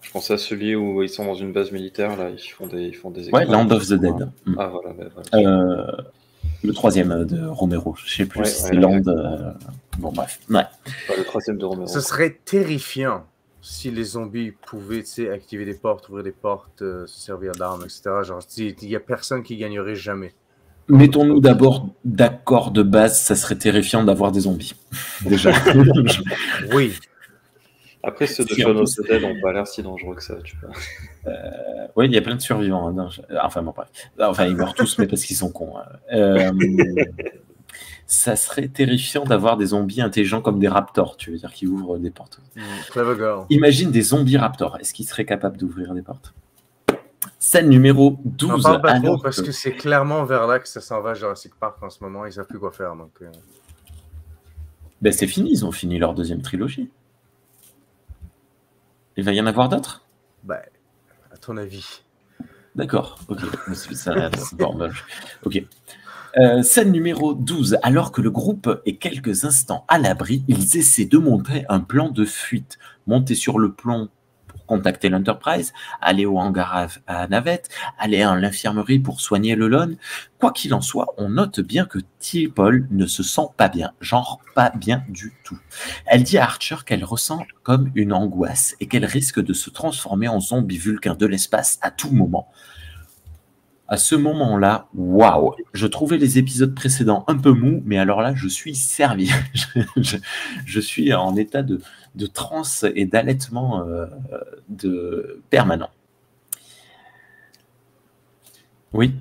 Je pensais à celui où ils sont dans une base militaire, là, ils font des ouais, Land of the Dead. Ah, voilà. Voilà. Le troisième de Romero, je sais plus si c'est Land... Bon, bref. Ouais. Le troisième de Romero. Ce serait terrifiant si les zombies pouvaient activer des portes, ouvrir des portes, se servir d'armes, etc. Genre, il n'y a personne qui gagnerait jamais. Mettons-nous d'abord d'accord de base, ça serait terrifiant d'avoir des zombies. Déjà. Oui. Après, ceux de Shaun of the Dead n'ont pas l'air si dangereux que ça, tu vois. Oui, il y a plein de survivants. Hein. Enfin, bon, bref. Enfin, ils meurent tous, mais parce qu'ils sont cons. Ça serait terrifiant d'avoir des zombies intelligents comme des raptors, tu veux dire, qui ouvrent des portes. Clever girl. Imagine des zombies raptors. Est-ce qu'ils seraient capables d'ouvrir des portes? Scène numéro 12. On parle pas trop parce que c'est clairement vers là que ça s'en va, Jurassic Park en ce moment. Ils savent plus quoi faire. Donc, ben, c'est fini, ils ont fini leur deuxième trilogie. Il va y en avoir d'autres? Ben, à ton avis. D'accord, ok. Ok. Scène numéro 12. Alors que le groupe est quelques instants à l'abri, ils essaient de monter un plan de fuite. Monter sur le plomb pour contacter l'Enterprise, aller au hangar à navette, aller à l'infirmerie pour soigner le Lone. Quoi qu'il en soit, on note bien que T'Pol ne se sent pas bien, genre pas bien du tout. Elle dit à Archer qu'elle ressent comme une angoisse et qu'elle risque de se transformer en zombie vulcain de l'espace à tout moment. À ce moment-là, waouh, je trouvais les épisodes précédents un peu mous, mais alors là, je suis servi. je suis en état de transe et d'allaitement permanent. Oui.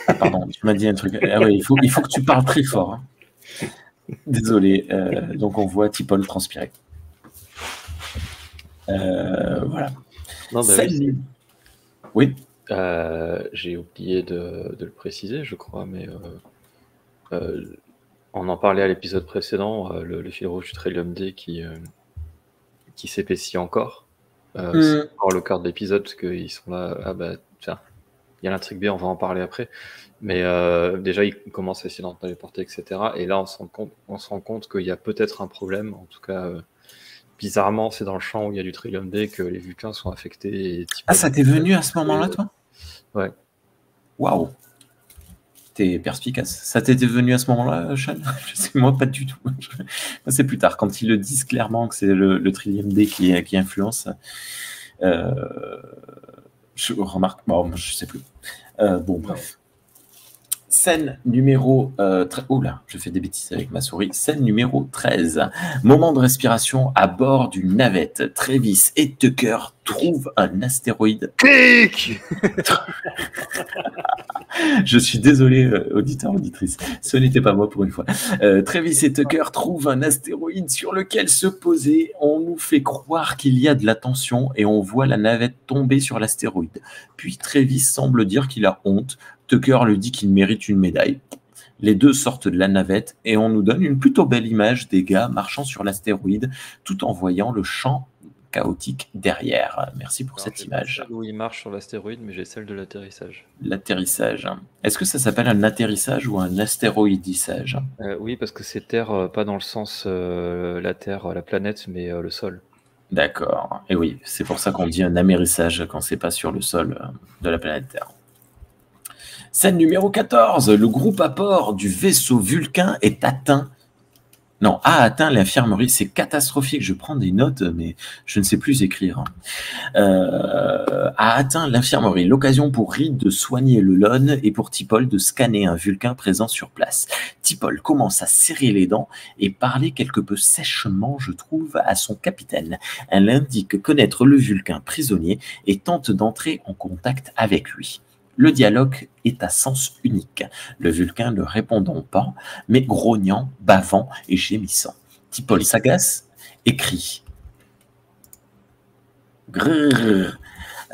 Ah, pardon, tu m'as dit un truc. Ah, oui, il faut que tu parles très fort. Hein. Désolé. Donc, on voit T'Pol transpirer. Voilà. Non, bah oui. J'ai oublié de le préciser, je crois, mais on en parlait à l'épisode précédent, le fil rouge du Trillium D qui s'épaissit encore. C'est encore le quart de l'épisode, parce qu'ils sont là. Ah bah, tiens, il y a l'intrigue B, on va en parler après. Mais déjà, ils commencent à essayer d'en téléporter, etc. Et là, on se rend compte qu'il y a peut-être un problème. En tout cas, bizarrement, c'est dans le champ où il y a du Trillium D que les Vulcains sont affectés. Ah, ça t'est venu à ce moment-là, toi? Ouais. Waouh. T'es perspicace. Ça t'était venu à ce moment-là, Sean? Je sais, moi, pas du tout. C'est plus tard, quand ils le disent clairement que c'est le Trillium D qui influence. Je remarque, bon, je sais plus. Bon, bref. Scène numéro... Oula, je fais des bêtises avec ma souris. Scène numéro 13. Moment de respiration à bord d'une navette. Travis et Tucker trouvent un astéroïde. Clic. Je suis désolé, auditeur, auditrice. Ce n'était pas moi pour une fois. Travis et Tucker trouvent un astéroïde sur lequel se poser. On nous fait croire qu'il y a de la tension et on voit la navette tomber sur l'astéroïde. Puis Travis semble dire qu'il a honte. Tucker lui dit qu'il mérite une médaille. Les deux sortent de la navette et on nous donne une plutôt belle image des gars marchant sur l'astéroïde tout en voyant le champ chaotique derrière. Merci pour cette image. Où il marche sur l'astéroïde, mais j'ai celle de l'atterrissage. L'atterrissage. Est-ce que ça s'appelle un atterrissage ou un astéroïdissage? Oui, parce que c'est Terre, pas dans le sens la Terre, la planète, mais le sol. D'accord. Et oui, c'est pour ça qu'on dit un amérissage quand c'est pas sur le sol de la planète Terre. Scène numéro 14. Le groupe à bord du vaisseau Vulcain est atteint Non, a atteint l'infirmerie. C'est catastrophique. Je prends des notes, mais je ne sais plus écrire. A atteint l'infirmerie. L'occasion pour Reed de soigner le Lon et pour T'Pol de scanner un Vulcain présent sur place. T'Pol commence à serrer les dents et parler quelque peu sèchement, je trouve, à son capitaine. Elle indique connaître le Vulcain prisonnier et tente d'entrer en contact avec lui. Le dialogue est à sens unique, le Vulcain ne répondant pas, mais grognant, bavant et gémissant. T'Pol s'agace et crie. Grrr.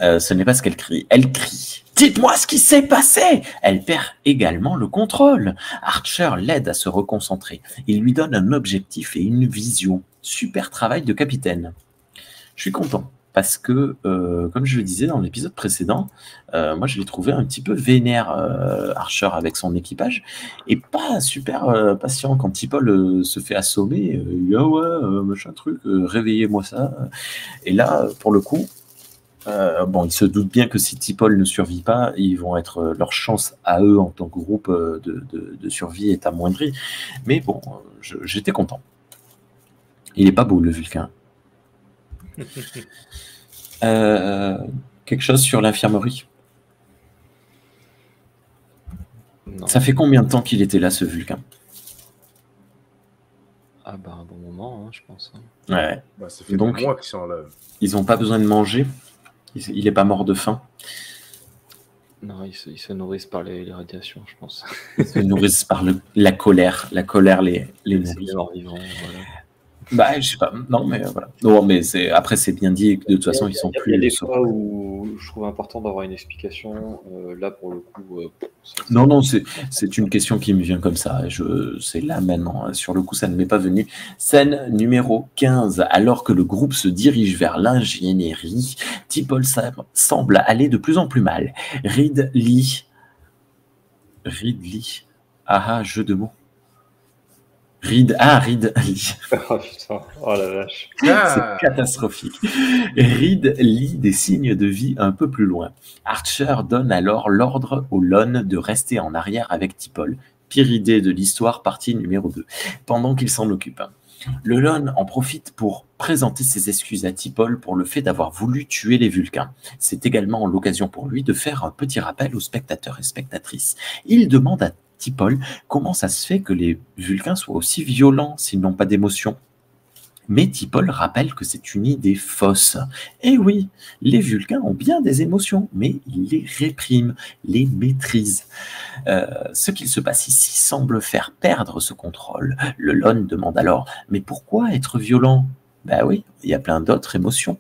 Ce n'est pas ce qu'elle crie. Elle crie. Dites-moi ce qui s'est passé! Elle perd également le contrôle. Archer l'aide à se reconcentrer. Il lui donne un objectif et une vision. Super travail de capitaine. Je suis content. Parce que, comme je le disais dans l'épisode précédent, moi je l'ai trouvé un petit peu vénère, Archer avec son équipage, et pas super patient quand T'Pol se fait assommer. Il dit, ah ouais, machin truc, réveillez-moi ça. Et là, pour le coup, bon, ils se doutent bien que si T'Pol ne survit pas, ils vont être leur chance à eux en tant que groupe de survie est amoindrie. Mais bon, j'étais content. Il est pas beau le Vulcain. Quelque chose sur l'infirmerie. Non. Ça fait combien de temps qu'il était là, ce Vulcain? Ah bah un bon moment, hein, je pense. Hein. Ouais. Bah, ça fait Donc, des mois qu'ils sont là. ils n'ont pas besoin de manger. Il n'est pas mort de faim. Non, ils se nourrissent par les radiations, je pense. Ils se nourrissent par la colère. La colère les C'est nourrit. des morts vivants, voilà. Bah, je sais pas. Non, mais voilà. Non, mais après, c'est bien dit que de toute façon, ils sont plus. Il y a des fois où je trouve important d'avoir une explication. Là, pour le coup. Non, c'est une question qui me vient comme ça. C'est là maintenant. Sur le coup, ça ne m'est pas venu. Scène numéro 15. Alors que le groupe se dirige vers l'ingénierie, T'Pol semble aller de plus en plus mal. Ridley. Ah, jeu de mots. Ridley. Oh putain, oh la vache. C'est catastrophique. Reed lit des signes de vie un peu plus loin. Archer donne alors l'ordre au Lon de rester en arrière avec T'Pol. Pire idée de l'histoire, partie numéro 2. Pendant qu'il s'en occupe. Le Lon en profite pour présenter ses excuses à T'Pol pour le fait d'avoir voulu tuer les Vulcains. C'est également l'occasion pour lui de faire un petit rappel aux spectateurs et spectatrices. Il demande à T'Pol comment ça se fait que les Vulcains soient aussi violents s'ils n'ont pas d'émotion. Mais T'Pol rappelle que c'est une idée fausse. Eh oui, les Vulcains ont bien des émotions, mais ils les répriment, les maîtrisent. Ce qu'il se passe ici semble faire perdre ce contrôle. Le Lon demande alors « Mais pourquoi être violent ?» Ben oui, il y a plein d'autres émotions.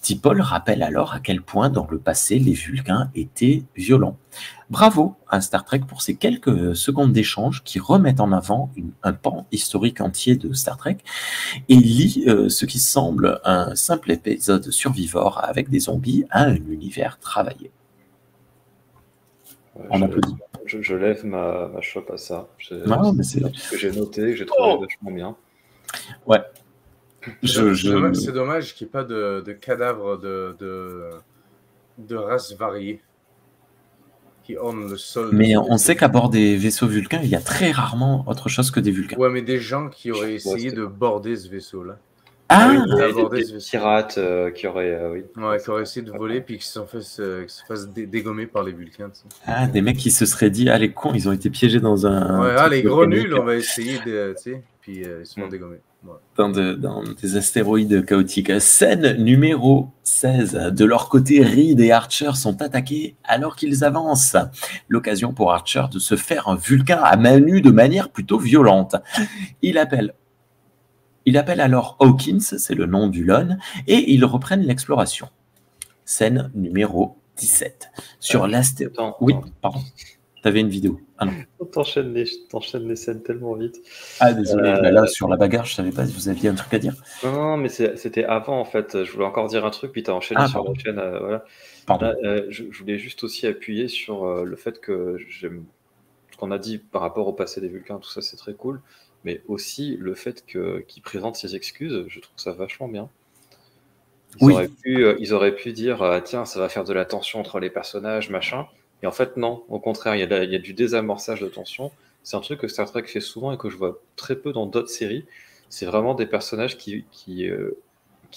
T'Pol rappelle alors à quel point dans le passé les Vulcains étaient violents. Bravo à Star Trek pour ces quelques secondes d'échange qui remettent en avant un pan historique entier de Star Trek et lie ce qui semble un simple épisode survivor avec des zombies à un univers travaillé. Ouais, On applaudit. Je lève ma chope à ça. Non, mais c'est ce que j'ai noté, que j'ai trouvé vachement bien. Ouais. C'est dommage qu'il n'y ait pas de cadavres de races variées qui ornent le sol. Mais on sait qu'à bord des vaisseaux vulcains, il y a très rarement autre chose que des vulcains. Ouais, mais des gens qui auraient essayé de border ce vaisseau-là. Ah, des pirates qui auraient, qui auraient essayé de voler puis qui se fassent dégommer par les Vulcains. Tu sais. Ah, des mecs qui se seraient dit, ah les cons, ils ont été piégés dans un... Ouais, les gros nuls, on va essayer de... Tu sais, puis ils se font dégommer. Ouais. Dans des astéroïdes chaotiques. Scène numéro 16. De leur côté, Reed et Archer sont attaqués alors qu'ils avancent. L'occasion pour Archer de se faire un Vulcain à main nue de manière plutôt violente. Il appelle alors Hawkins, c'est le nom du Lon, et ils reprennent l'exploration. Scène numéro 17. Sur l'astéroïde... Oui, pardon. T'avais une vidéo. Ah non. T'enchaînes les scènes tellement vite. Ah désolé, là sur la bagarre, je savais pas si vous aviez un truc à dire. Non, mais c'était avant en fait. Je voulais encore dire un truc, puis t'as enchaîné sur la chaîne. Voilà. Pardon. Là, je voulais juste aussi appuyer sur le fait que j'aime ce qu'on a dit par rapport au passé des Vulcains, tout ça c'est très cool, mais aussi le fait qu'ils présentent ses excuses, je trouve ça vachement bien. Ils auraient pu dire tiens, ça va faire de la tension entre les personnages, machin. Et en fait, non, au contraire, il y a du désamorçage de tension. c'est un truc que Star Trek fait souvent et que je vois très peu dans d'autres séries. C'est vraiment des personnages qui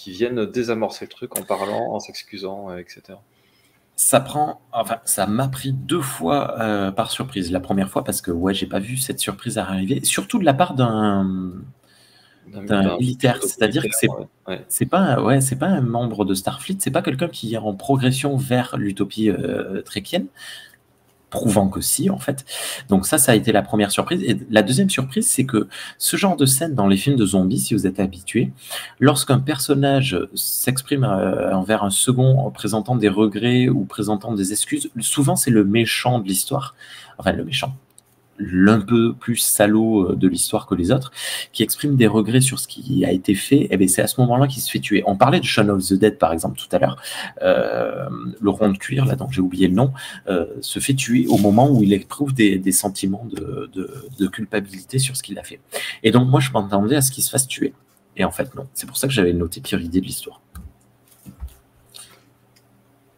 viennent désamorcer le truc en parlant, en s'excusant, etc. Ça m'a pris 2 fois par surprise. La première fois parce que ouais, j'ai pas vu cette surprise arriver, surtout de la part d'un militaire. C'est-à-dire que ouais. c'est pas un membre de Starfleet, c'est pas quelqu'un qui est en progression vers l'utopie tréquienne, prouvant que si, en fait. Donc ça a été la première surprise. Et la deuxième surprise, c'est que ce genre de scène dans les films de zombies, si vous êtes habitué, lorsqu'un personnage s'exprime envers un second en présentant des regrets ou présentant des excuses, souvent c'est le méchant de l'histoire, enfin le méchant, l'un peu plus salaud de l'histoire que les autres, qui exprime des regrets sur ce qui a été fait, et bien c'est à ce moment-là qu'il se fait tuer. On parlait de Shaun of the Dead, par exemple, tout à l'heure. Le rond de cuir, là, dont j'ai oublié le nom, se fait tuer au moment où il éprouve des sentiments de culpabilité sur ce qu'il a fait. Et donc, moi, je m'attendais à ce qu'il se fasse tuer. Et en fait, non. C'est pour ça que j'avais noté pire idée de l'histoire.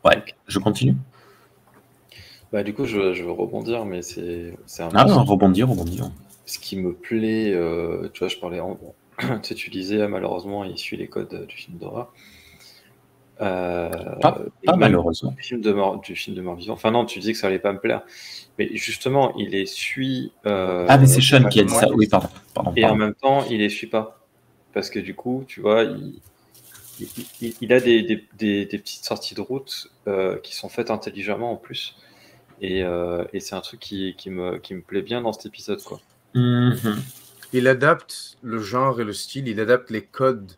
Ouais, je continue. Bah, du coup, je veux rebondir, mais c'est un peu rebondir. ce qui me plaît. Tu vois, je parlais tu sais, tu disais, malheureusement, il suit les codes du film d'horreur. Pas malheureusement. Du film de mort vivant. Enfin, non, tu disais que ça allait pas me plaire. Mais justement, il les suit. mais c'est Sean qui a dit ça. Oui, pardon. Et en même temps, il les suit pas. Parce que du coup, tu vois, il a des petites sorties de route qui sont faites intelligemment en plus. Et c'est un truc qui me plaît bien dans cet épisode, quoi. Mm-hmm. Il adapte le genre et le style, il adapte les codes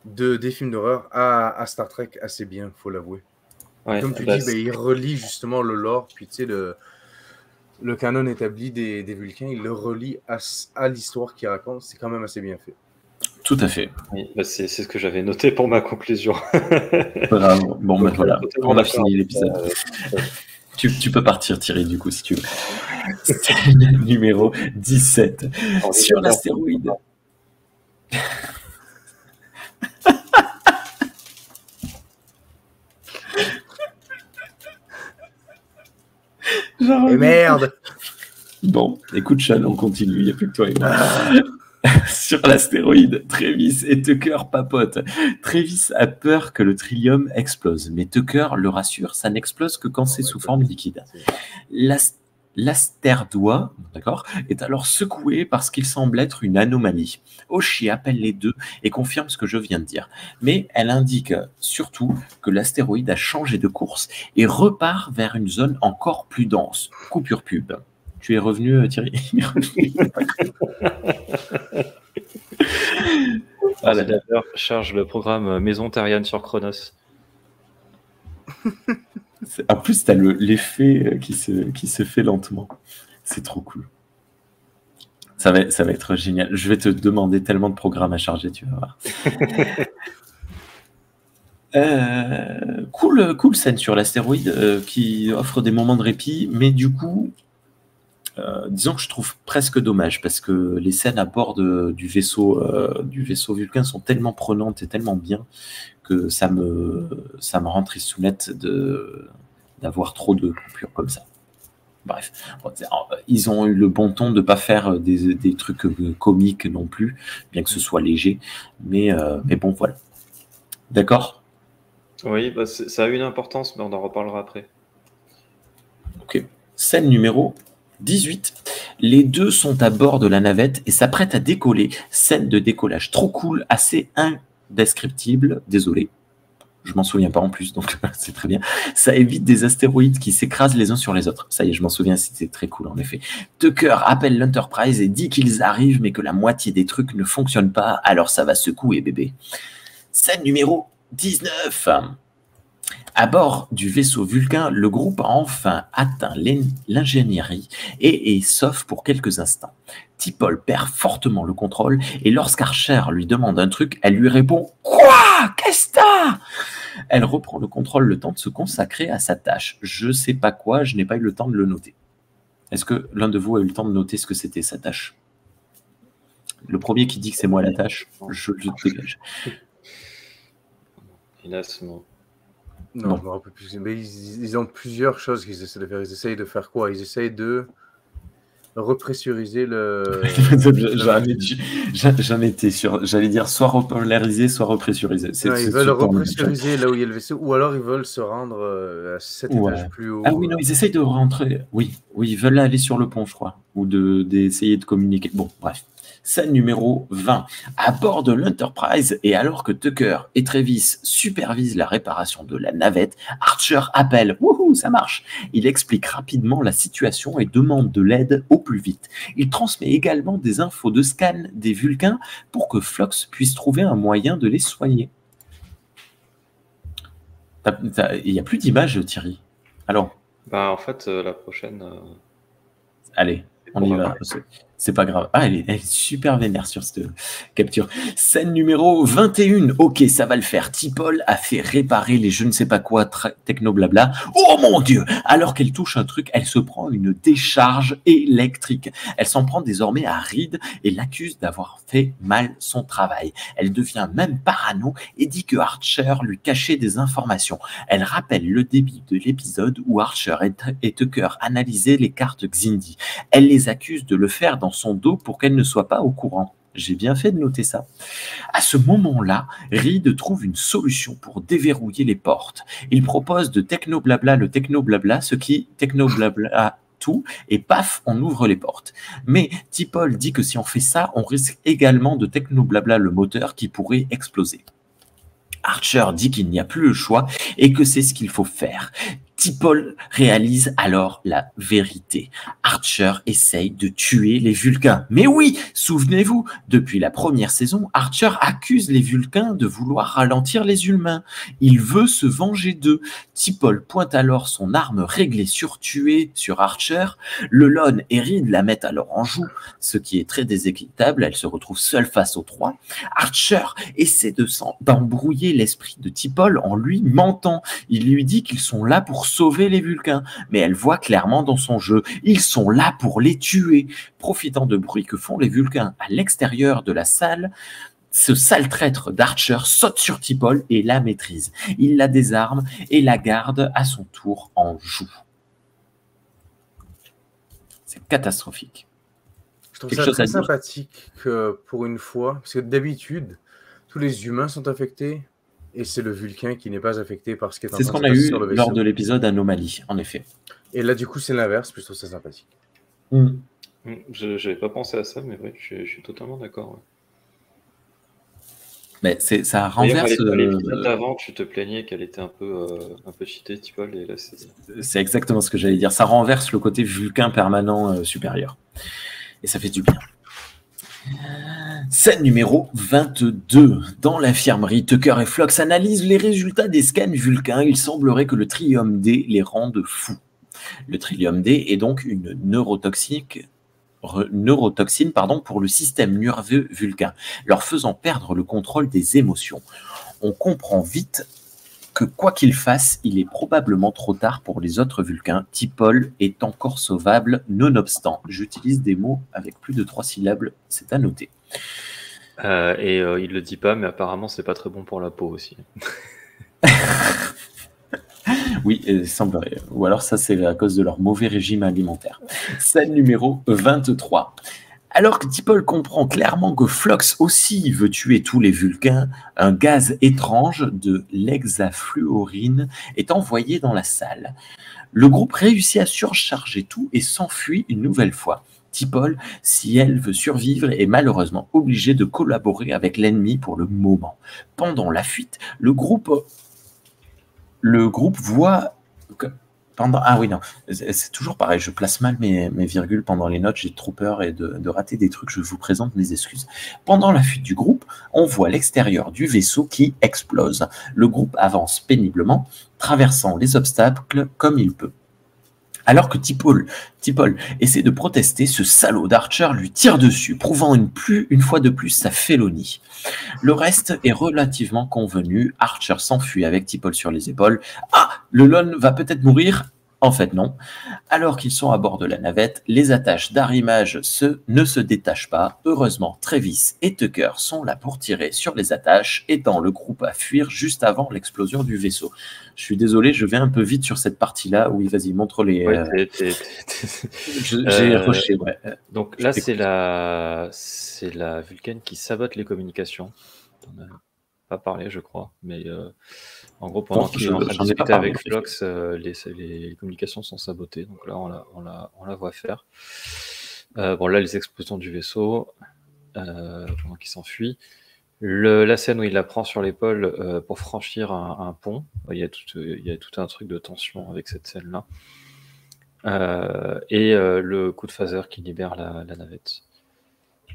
des films d'horreur à Star Trek assez bien, faut l'avouer. Ouais, comme tu dis, il relie justement le lore, puis tu sais, le canon établi des Vulcains, il le relie à l'histoire qu'il raconte. C'est quand même assez bien fait. Tout à fait. Oui, c'est ce que j'avais noté pour ma conclusion. Bravo. Bon, ben voilà, on a fini l'épisode. Tu peux partir, Thierry, du coup, si tu veux. Scène numéro 17. Sur l'astéroïde. Et merde! Bon, écoute, Sean, on continue, il n'y a plus que toi et moi. Sur l'astéroïde, Travis et Tucker papotent. Travis a peur que le Trillium explose, mais Tucker le rassure, ça n'explose que quand c'est sous forme liquide. L'astéroïde, d'accord, est alors secoué parce qu'il semble être une anomalie. Oshii appelle les deux et confirme ce que je viens de dire. Mais elle indique surtout que l'astéroïde a changé de course et repart vers une zone encore plus dense. Coupure pub. Tu es revenu, Thierry? D'ailleurs, charge le programme Maison Terrienne sur Chronos. En plus, tu as l'effet qui se fait lentement. C'est trop cool. Ça va être génial. Je vais te demander tellement de programmes à charger, tu vas voir. Cool scène sur l'astéroïde qui offre des moments de répit, mais du coup, disons que je trouve presque dommage parce que les scènes à bord du vaisseau Vulcain sont tellement prenantes et tellement bien que ça me rend tristounette d'avoir trop de coupures comme ça. Bref, ils ont eu le bon ton de ne pas faire des trucs comiques non plus, bien que ce soit léger, mais bon, voilà. D'accord? Oui, bah ça a une importance, mais on en reparlera après. Ok. Scène numéro 18. Les deux sont à bord de la navette et s'apprêtent à décoller. Scène de décollage trop cool, assez indescriptible. Désolé, je m'en souviens pas en plus, donc c'est très bien. Ça évite des astéroïdes qui s'écrasent les uns sur les autres. Ça y est, je m'en souviens, c'était très cool en effet. Tucker appelle l'Enterprise et dit qu'ils arrivent, mais que la moitié des trucs ne fonctionnent pas, alors ça va secouer bébé. Scène numéro 19. À bord du vaisseau Vulcain, le groupe a enfin atteint l'ingénierie et est sauf pour quelques instants. T'Pol perd fortement le contrôle et lorsqu'Archer lui demande un truc, elle lui répond « Quoi? Qu'est-ce que t'as ?» Elle reprend le contrôle le temps de se consacrer à sa tâche. Je sais pas quoi, je n'ai pas eu le temps de le noter. Est-ce que l'un de vous a eu le temps de noter ce que c'était sa tâche? Le premier qui dit que c'est moi la tâche, je le dégage. Hélas, non. Non, je me rappelle plus. Mais ils ont plusieurs choses qu'ils essaient de faire. Ils essayent de faire quoi? Ils essayent de repressuriser le... J'en étais sûr. J'allais dire soit repolarisé, soit repressurisé. Non, ils veulent repressuriser là où il y a le vaisseau, ou alors ils veulent se rendre à 7 étages plus haut. Ah oui, non, ils essayent de rentrer. Oui, ils veulent aller sur le pont, je crois, ou d'essayer de communiquer. Bon, bref. Scène numéro 20. À bord de l'Enterprise, et alors que Tucker et Travis supervisent la réparation de la navette, Archer appelle. Wouhou, ça marche. Il explique rapidement la situation et demande de l'aide au plus vite. Il transmet également des infos de scan des Vulcains pour que Phlox puisse trouver un moyen de les soigner. Il n'y a plus d'images, Thierry. Alors. En fait, la prochaine. Allez, on y va. C'est pas grave. Ah, elle est super vénère sur cette capture. Scène numéro 21. Ok, ça va le faire. T'Pol a fait réparer les je ne sais pas quoi, techno-blabla. Oh mon Dieu! Alors qu'elle touche un truc, elle se prend une décharge électrique. Elle s'en prend désormais à Reed et l'accuse d'avoir fait mal son travail. Elle devient même parano et dit que Archer lui cachait des informations. Elle rappelle le début de l'épisode où Archer et Tucker analysaient les cartes Xindi. Elle les accuse de le faire dans son dos pour qu'elle ne soit pas au courant. J'ai bien fait de noter ça. À ce moment-là, Reed trouve une solution pour déverrouiller les portes. Il propose de techno-blabla le techno-blabla, ce qui techno-blabla tout, et paf, on ouvre les portes. Mais T'Pol dit que si on fait ça, on risque également de techno-blabla le moteur qui pourrait exploser. Archer dit qu'il n'y a plus le choix et que c'est ce qu'il faut faire. T'Pol réalise alors la vérité. Archer essaye de tuer les Vulcains. Mais oui, souvenez-vous, depuis la première saison, Archer accuse les Vulcains de vouloir ralentir les humains. Il veut se venger d'eux. T'Pol pointe alors son arme réglée sur Archer. Le Lon et Reed la mettent alors en joue, ce qui est très déséquitable. Elle se retrouve seule face aux trois. Archer essaie d'embrouiller l'esprit de T'Pol en lui mentant. Il lui dit qu'ils sont là pour sauver les Vulcains, mais elle voit clairement dans son jeu, ils sont là pour les tuer. Profitant de bruit que font les Vulcains à l'extérieur de la salle, ce sale traître d'Archer saute sur T'Pol et la maîtrise. Il la désarme et la garde à son tour en joue. C'est catastrophique. Je trouve ça très sympathique que pour une fois, parce que d'habitude, tous les humains sont affectés, et c'est le Vulcain qui n'est pas affecté par ce qui est en train de se passer sur le vaisseau. C'est ce qu'on a eu lors de l'épisode Anomalie, en effet. Et là, du coup, c'est l'inverse, puis je trouve ça sympathique. Je n'avais pas pensé à ça, mais ouais, je suis totalement d'accord. Mais ça renverse... L'épisode d'avant, tu te plaignais qu'elle était un peu cheatée, T'Pol, et là, c'est exactement ce que j'allais dire. Ça renverse le côté Vulcain permanent supérieur. Et ça fait du bien. Scène numéro 22. Dans l'infirmerie, Tucker et Phlox analysent les résultats des scans Vulcains. Il semblerait que le Trillium D les rende fous. Le Trillium D est donc une neurotoxine pour le système nerveux vulcain, leur faisant perdre le contrôle des émotions. On comprend vite que quoi qu'il fasse, il est probablement trop tard pour les autres Vulcains. T'Pol est encore sauvable, nonobstant. J'utilise des mots avec plus de 3 syllabes, c'est à noter. Il le dit pas, mais apparemment c'est pas très bon pour la peau aussi. Oui, il semblerait. Ou alors ça c'est à cause de leur mauvais régime alimentaire. Scène numéro 23. Alors que T'Pol comprend clairement que Phlox aussi veut tuer tous les Vulcains, un gaz étrange de l'hexafluorine est envoyé dans la salle. Le groupe réussit à surcharger tout et s'enfuit une nouvelle fois. T'Pol, si elle veut survivre, est malheureusement obligée de collaborer avec l'ennemi pour le moment. Pendant la fuite, le groupe voit... Ah oui, non, c'est toujours pareil, je place mal mes virgules pendant les notes, j'ai trop peur de rater des trucs, je vous présente mes excuses. Pendant la fuite du groupe, on voit l'extérieur du vaisseau qui explose. Le groupe avance péniblement, traversant les obstacles comme il peut. Alors que T'Pol essaie de protester, ce salaud d'Archer lui tire dessus, prouvant une fois de plus sa félonie. Le reste est relativement convenu. Archer s'enfuit avec T'Pol sur les épaules. Ah, le Lon va peut-être mourir. En fait, non. Alors qu'ils sont à bord de la navette, les attaches d'arrimage ne se détachent pas. Heureusement, Travis et Tucker sont là pour tirer sur les attaches, aidant le groupe à fuir juste avant l'explosion du vaisseau. Je suis désolé, je vais un peu vite sur cette partie-là. Oui, vas-y, montre les... Ouais, J'ai rushé, ouais. Donc là, c'est la Vulcaine qui sabote les communications. On n'a pas parlé, je crois, mais en gros, pendant qu'il est en train de discuter avec Phlox, les communications sont sabotées. Donc là, on la voit faire. Bon, là, les explosions du vaisseau, pendant qu'il s'enfuit. La scène où il la prend sur l'épaule pour franchir un pont. Il y a tout un truc de tension avec cette scène-là. Et le coup de phaser qui libère la navette.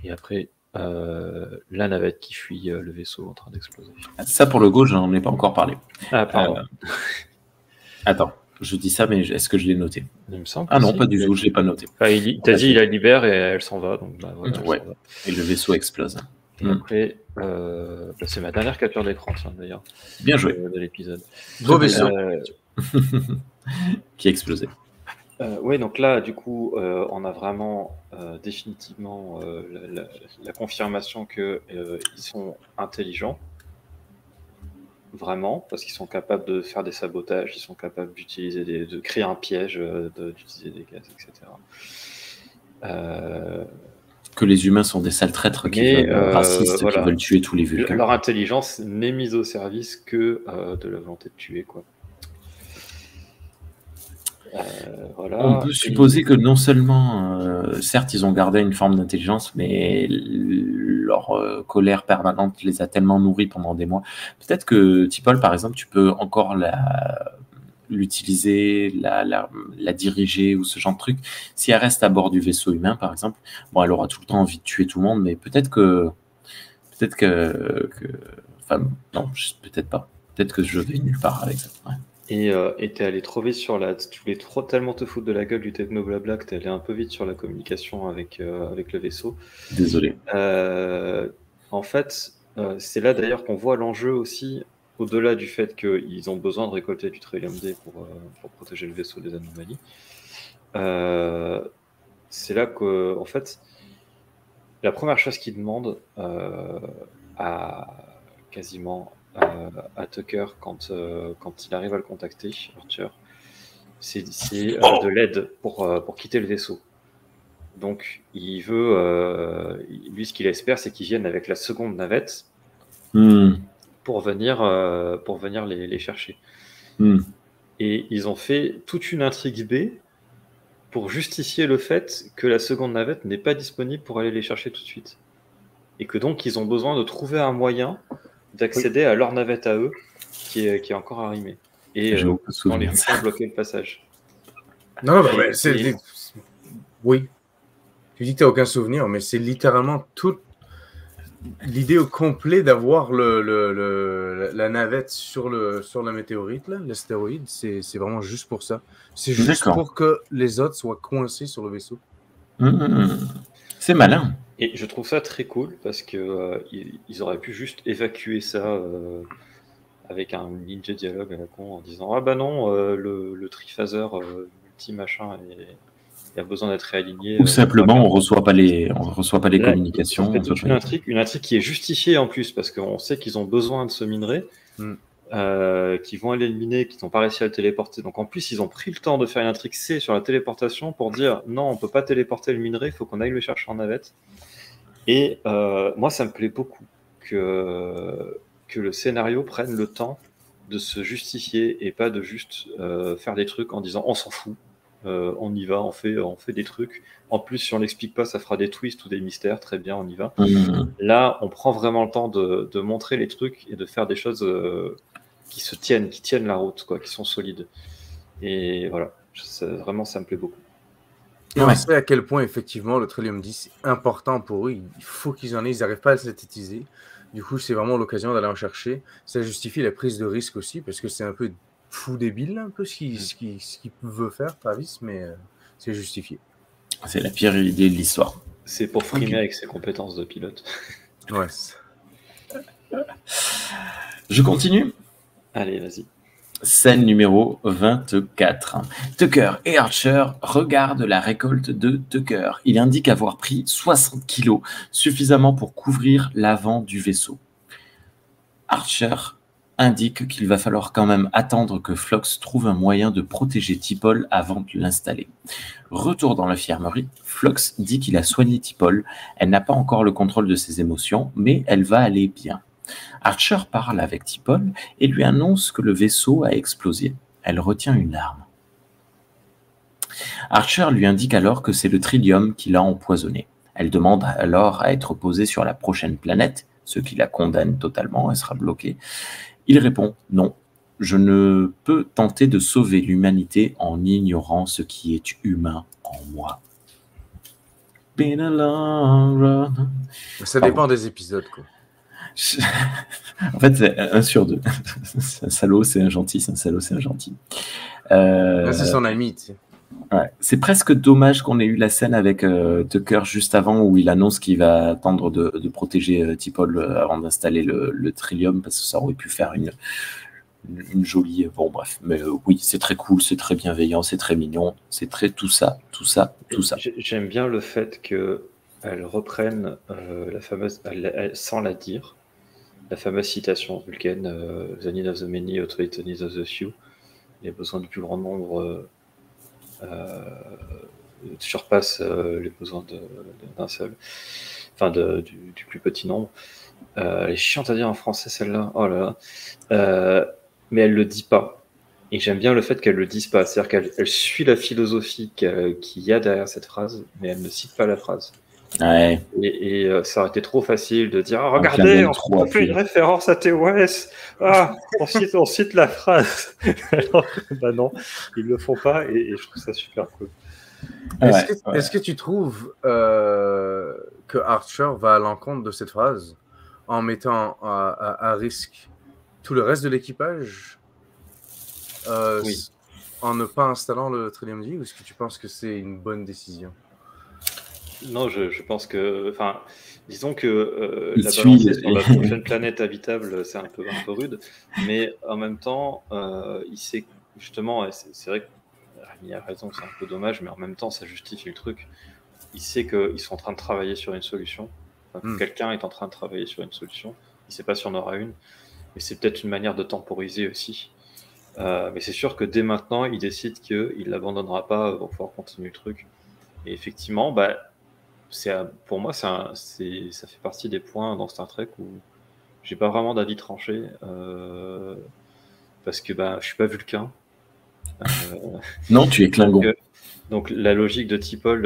Et après, la navette qui fuit le vaisseau en train d'exploser. Ça, pour le go, j'en ai pas encore parlé. Ah, pardon. Attends, je dis ça, mais est-ce que je l'ai noté? Il me semble. Ah non, pas du tout, je l'ai pas noté. T'as dit, il la libère et elle s'en va. Donc, bah, voilà, ouais. Et le vaisseau explose. Et après, c'est ma dernière capture d'écran, d'ailleurs. Bien joué. De l'épisode. Beau vaisseau. Qui a explosé. Oui, donc là, du coup, on a vraiment définitivement la confirmation qu'ils sont intelligents, vraiment, parce qu'ils sont capables de faire des sabotages, ils sont capables d'utiliser de créer un piège, d'utiliser des gaz, etc. Que les humains sont des sales traîtres racistes, voilà, qui veulent tuer tous les Vulcains. Leur intelligence n'est mise au service que de la volonté de tuer, quoi. Voilà. On peut supposer que non seulement, certes, ils ont gardé une forme d'intelligence, mais leur colère permanente les a tellement nourris pendant des mois. Peut-être que T'Pol, par exemple, tu peux encore l'utiliser, la diriger ou ce genre de truc. Si elle reste à bord du vaisseau humain, par exemple, bon, elle aura tout le temps envie de tuer tout le monde, mais peut-être que enfin, non, peut-être pas. Peut-être que je vais nulle part avec ça. Ouais. Et t'es allé trop vite sur tu voulais tellement te foutre de la gueule du techno blabla que t'es allé un peu vite sur la communication avec le vaisseau. Désolé. En fait, c'est là d'ailleurs qu'on voit l'enjeu aussi, au-delà du fait qu'ils ont besoin de récolter du Trillium D pour protéger le vaisseau des anomalies. C'est là qu'en fait, la première chose qu'ils demandent à Tucker quand il arrive à le contacter, Arthur, c'est de l'aide pour quitter le vaisseau. Donc il veut, lui ce qu'il espère, c'est qu'ils viennent avec la seconde navette pour venir les chercher. Et ils ont fait toute une intrigue B pour justifier le fait que la seconde navette n'est pas disponible pour aller les chercher tout de suite. Et que donc ils ont besoin de trouver un moyen d'accéder à leur navette à eux, qui est encore arrimée. Et on les fait bloquer le passage. Non, mais c'est... Oui. Tu dis que tu n'as aucun souvenir, mais c'est littéralement toute l'idée au complet d'avoir la navette sur la météorite, l'astéroïde, c'est vraiment juste pour ça. C'est juste pour que les autres soient coincés sur le vaisseau. C'est malin. Et je trouve ça très cool parce que ils auraient pu juste évacuer ça avec un ninja dialogue à la con en disant ah bah non le triphaser multi-machin il a besoin d'être réaligné. Ou simplement on reçoit pas les communications. En fait, une intrigue qui est justifiée en plus parce qu'on sait qu'ils ont besoin de ce minerai. Qui vont aller le miner, qui n'ont pas réussi à le téléporter. Donc en plus, ils ont pris le temps de faire une intrigue C sur la téléportation pour dire non, on ne peut pas téléporter le minerai, il faut qu'on aille le chercher en navette. Et moi, ça me plaît beaucoup que le scénario prenne le temps de se justifier et pas de juste faire des trucs en disant on s'en fout, on y va, on fait des trucs. En plus, si on l'explique pas, ça fera des twists ou des mystères, très bien, on y va. Là, on prend vraiment le temps de montrer les trucs et de faire des choses qui tiennent la route, quoi, qui sont solides. Et voilà, vraiment, ça me plaît beaucoup. Et on sait à quel point, effectivement, le Trillium 10 c'est important pour eux. Il faut qu'ils en aient, ils n'arrivent pas à le synthétiser. Du coup, c'est vraiment l'occasion d'aller en chercher. Ça justifie la prise de risque aussi, parce que c'est un peu fou débile, un peu ce qu'il veut faire, Travis, mais c'est justifié. C'est la pire idée de l'histoire. C'est pour frimer avec ses compétences de pilote. Ouais. Je continue ? Allez, vas-y. Scène numéro 24. Tucker et Archer regardent la récolte de Tucker. Il indique avoir pris 60 kilos, suffisamment pour couvrir l'avant du vaisseau. Archer indique qu'il va falloir quand même attendre que Phlox trouve un moyen de protéger T'Pol avant de l'installer. Retour dans l'infirmerie, Phlox dit qu'il a soigné T'Pol. Elle n'a pas encore le contrôle de ses émotions, mais elle va aller bien. Archer parle avec T'Pol et lui annonce que le vaisseau a explosé. Elle retient une larme. Archer lui indique alors que c'est le trillium qui l'a empoisonné. Elle demande alors à être posée sur la prochaine planète, ce qui la condamne totalement, elle sera bloquée. Il répond « Non, je ne peux tenter de sauver l'humanité en ignorant ce qui est humain en moi. » Been a long run. Ça dépend des épisodes, quoi. En fait, c'est 1 sur 2. C'est un salaud, c'est un gentil, c'est un salaud, c'est un gentil. C'est son ami, tu sais. Ouais. C'est presque dommage qu'on ait eu la scène avec Tucker juste avant où il annonce qu'il va attendre de protéger T'Pol avant d'installer le trillium parce que ça aurait pu faire une jolie... Bon bref, mais oui, c'est très cool, c'est très bienveillant, c'est très mignon, c'est très tout ça. J'aime bien le fait qu'elle reprenne la fameuse, sans la dire, la fameuse citation Vulcaine, The need of the many outweighs the needs of the few. Les besoins du plus grand nombre surpassent les besoins d'un seul, enfin du plus petit nombre. Elle est chiante à dire en français celle-là, oh là là. Mais elle le dit pas. Et j'aime bien le fait qu'elle le dise pas, c'est-à-dire qu'elle suit la philosophie qu'il y a derrière cette phrase, mais elle ne cite pas la phrase. Ouais. Et ça aurait été trop facile de dire regardez, on fait une référence à TOS. On cite la phrase. Alors, bah non, ils le font pas et je trouve ça super cool. Est-ce que tu trouves que Archer va à l'encontre de cette phrase en mettant à risque tout le reste de l'équipage Oui. en ne pas installant le Trillium D, ou est-ce que tu penses que c'est une bonne décision? Non, je pense que, enfin, disons que la suit- balancer sur la prochaine planète habitable, c'est un peu rude, mais en même temps, il sait justement, et c'est vrai qu'il a raison, c'est un peu dommage, mais en même temps, ça justifie le truc. Il sait qu'ils sont en train de travailler sur une solution. Enfin, quelqu'un est en train de travailler sur une solution. Il ne sait pas si on aura une, mais c'est peut-être une manière de temporiser aussi. Mais c'est sûr que dès maintenant, il décide qu'il ne l'abandonnera pas pour pouvoir continuer le truc. Et effectivement, bah, pour moi, ça fait partie des points dans Star Trek où j'ai pas vraiment d'avis tranché parce que bah, je suis pas Vulcain. Non, tu es Klingon. Donc la logique de T'Pol,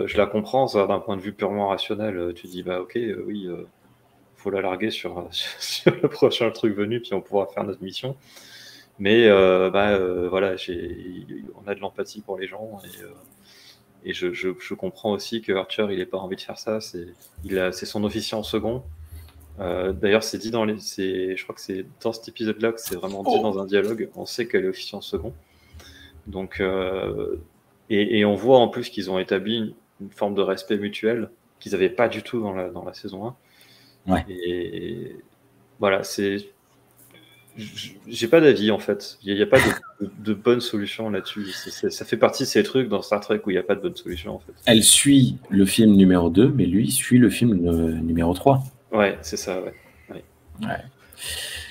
je la comprends, ça, d'un point de vue purement rationnel. Tu dis bah ok, oui, faut la larguer sur le prochain truc venu, puis on pourra faire notre mission. Mais voilà, on a de l'empathie pour les gens et je comprends aussi que Archer, il n'ait pas envie de faire ça. C'est son officier en second. D'ailleurs, c'est dit je crois que c'est dans cet épisode-là que c'est vraiment dit dans un dialogue. On sait qu'elle est officier en second. Donc, et on voit en plus qu'ils ont établi une forme de respect mutuel qu'ils n'avaient pas du tout dans la saison 1. Ouais. Et voilà, j'ai pas d'avis en fait. Il n'y a pas de bonne solution là-dessus. Ça fait partie de ces trucs dans Star Trek où il n'y a pas de bonne solution en fait. Elle suit le film numéro 2, mais lui suit le film numéro 3. Ouais, c'est ça, ouais. Ouais.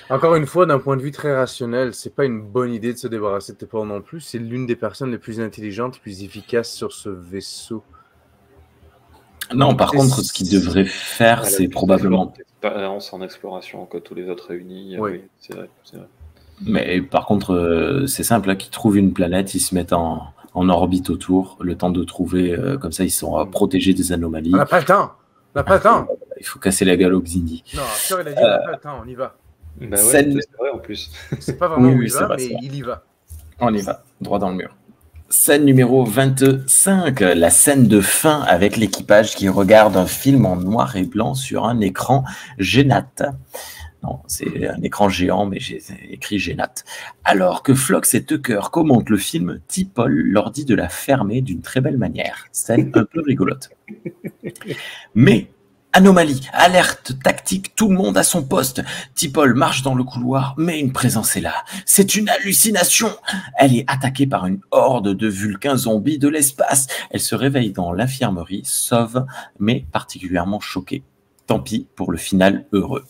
Encore une fois, d'un point de vue très rationnel, c'est pas une bonne idée de se débarrasser de T'Pol non plus. C'est l'une des personnes les plus intelligentes, les plus efficaces sur ce vaisseau. Non, par contre, ce qu'il devrait faire, c'est probablement... Expérience en exploration, que tous les autres réunis. Oui. Oui, c'est vrai. Mais par contre, c'est simple, là, qu'ils trouvent une planète, ils se mettent en orbite autour, le temps de trouver, comme ça, ils sont protégés des anomalies. On n'a pas le temps. Il faut casser la gueule au Xindi. Non, Archer, il a dit on n'a pas le temps, on y va. Bah ouais, c'est vrai en plus. C'est pas vraiment où Oui, il va, mais il y va. On y va, droit dans le mur. Scène numéro 25, la scène de fin avec l'équipage qui regarde un film en noir et blanc sur un écran Génat. Non, c'est un écran géant, mais j'ai écrit Génat. Alors que Phlox et Tucker commentent le film, T'Pol leur dit de la fermer d'une très belle manière. Scène un peu rigolote. Mais Anomalie, alerte tactique, tout le monde à son poste. T'Pol marche dans le couloir, mais une présence est là. C'est une hallucination. Elle est attaquée par une horde de Vulcains zombies de l'espace. Elle se réveille dans l'infirmerie, sauve, mais particulièrement choquée. Tant pis pour le final heureux.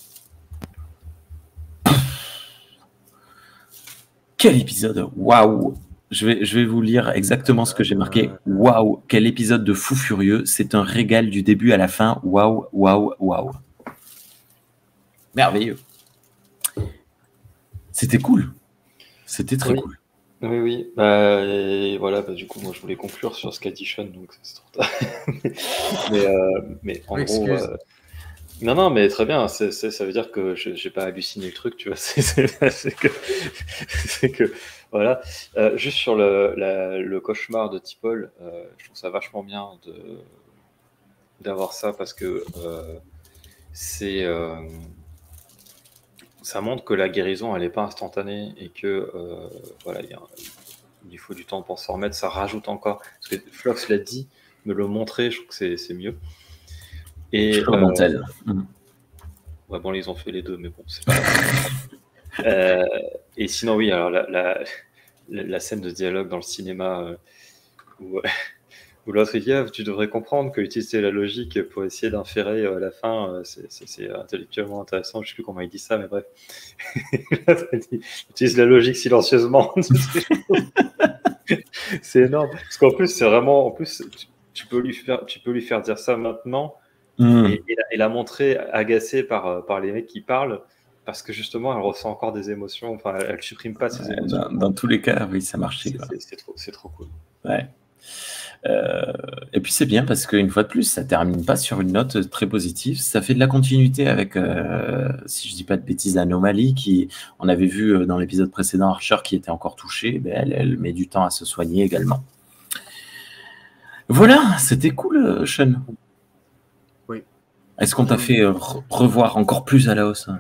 Quel épisode! Waouh! Je vais vous lire exactement ce que j'ai marqué. Waouh! Quel épisode de fou furieux! C'est un régal du début à la fin. Waouh! Waouh! Waouh! Merveilleux! C'était cool. C'était très cool. Oui, oui. Et voilà, du coup, moi, je voulais conclure sur ce qu'a dit Sean, donc c'est trop tard. mais en gros... Non, mais très bien. Ça veut dire que j'ai pas halluciné le truc, tu vois. C'est que voilà. Juste sur le cauchemar de T'Pol, je trouve ça vachement bien d'avoir ça parce que ça montre que la guérison elle est pas instantanée et que voilà, il faut du temps pour s'en remettre. Ça rajoute encore. Parce que Flox l'a dit, me le montrer, je trouve que c'est mieux. Et ouais, bon, ils ont fait les deux, mais bon, c'est pas et sinon, oui, alors la scène de dialogue dans le cinéma où l'autre il dit tu devrais comprendre que utiliser la logique pour essayer d'inférer à la fin, c'est intellectuellement intéressant. Je sais plus comment il dit ça, mais bref. Il utilise la logique silencieusement. C'est énorme. Parce qu'en plus, c'est vraiment. En plus, tu peux lui faire dire ça maintenant. Et la montrer agacée par les mecs qui parlent parce que justement elle ressent encore des émotions, enfin elle supprime pas ses émotions. Dans tous les cas, oui, ça marchait. C'est trop cool. Ouais. Et puis c'est bien parce qu'une fois de plus, ça termine pas sur une note très positive. Ça fait de la continuité avec, si je dis pas de bêtises, Anomalie, qui on avait vu dans l'épisode précédent, Archer qui était encore touchée. Ben, elle met du temps à se soigner également. Voilà, c'était cool, Sean. Est-ce qu'on t'a fait revoir encore plus à la hausse?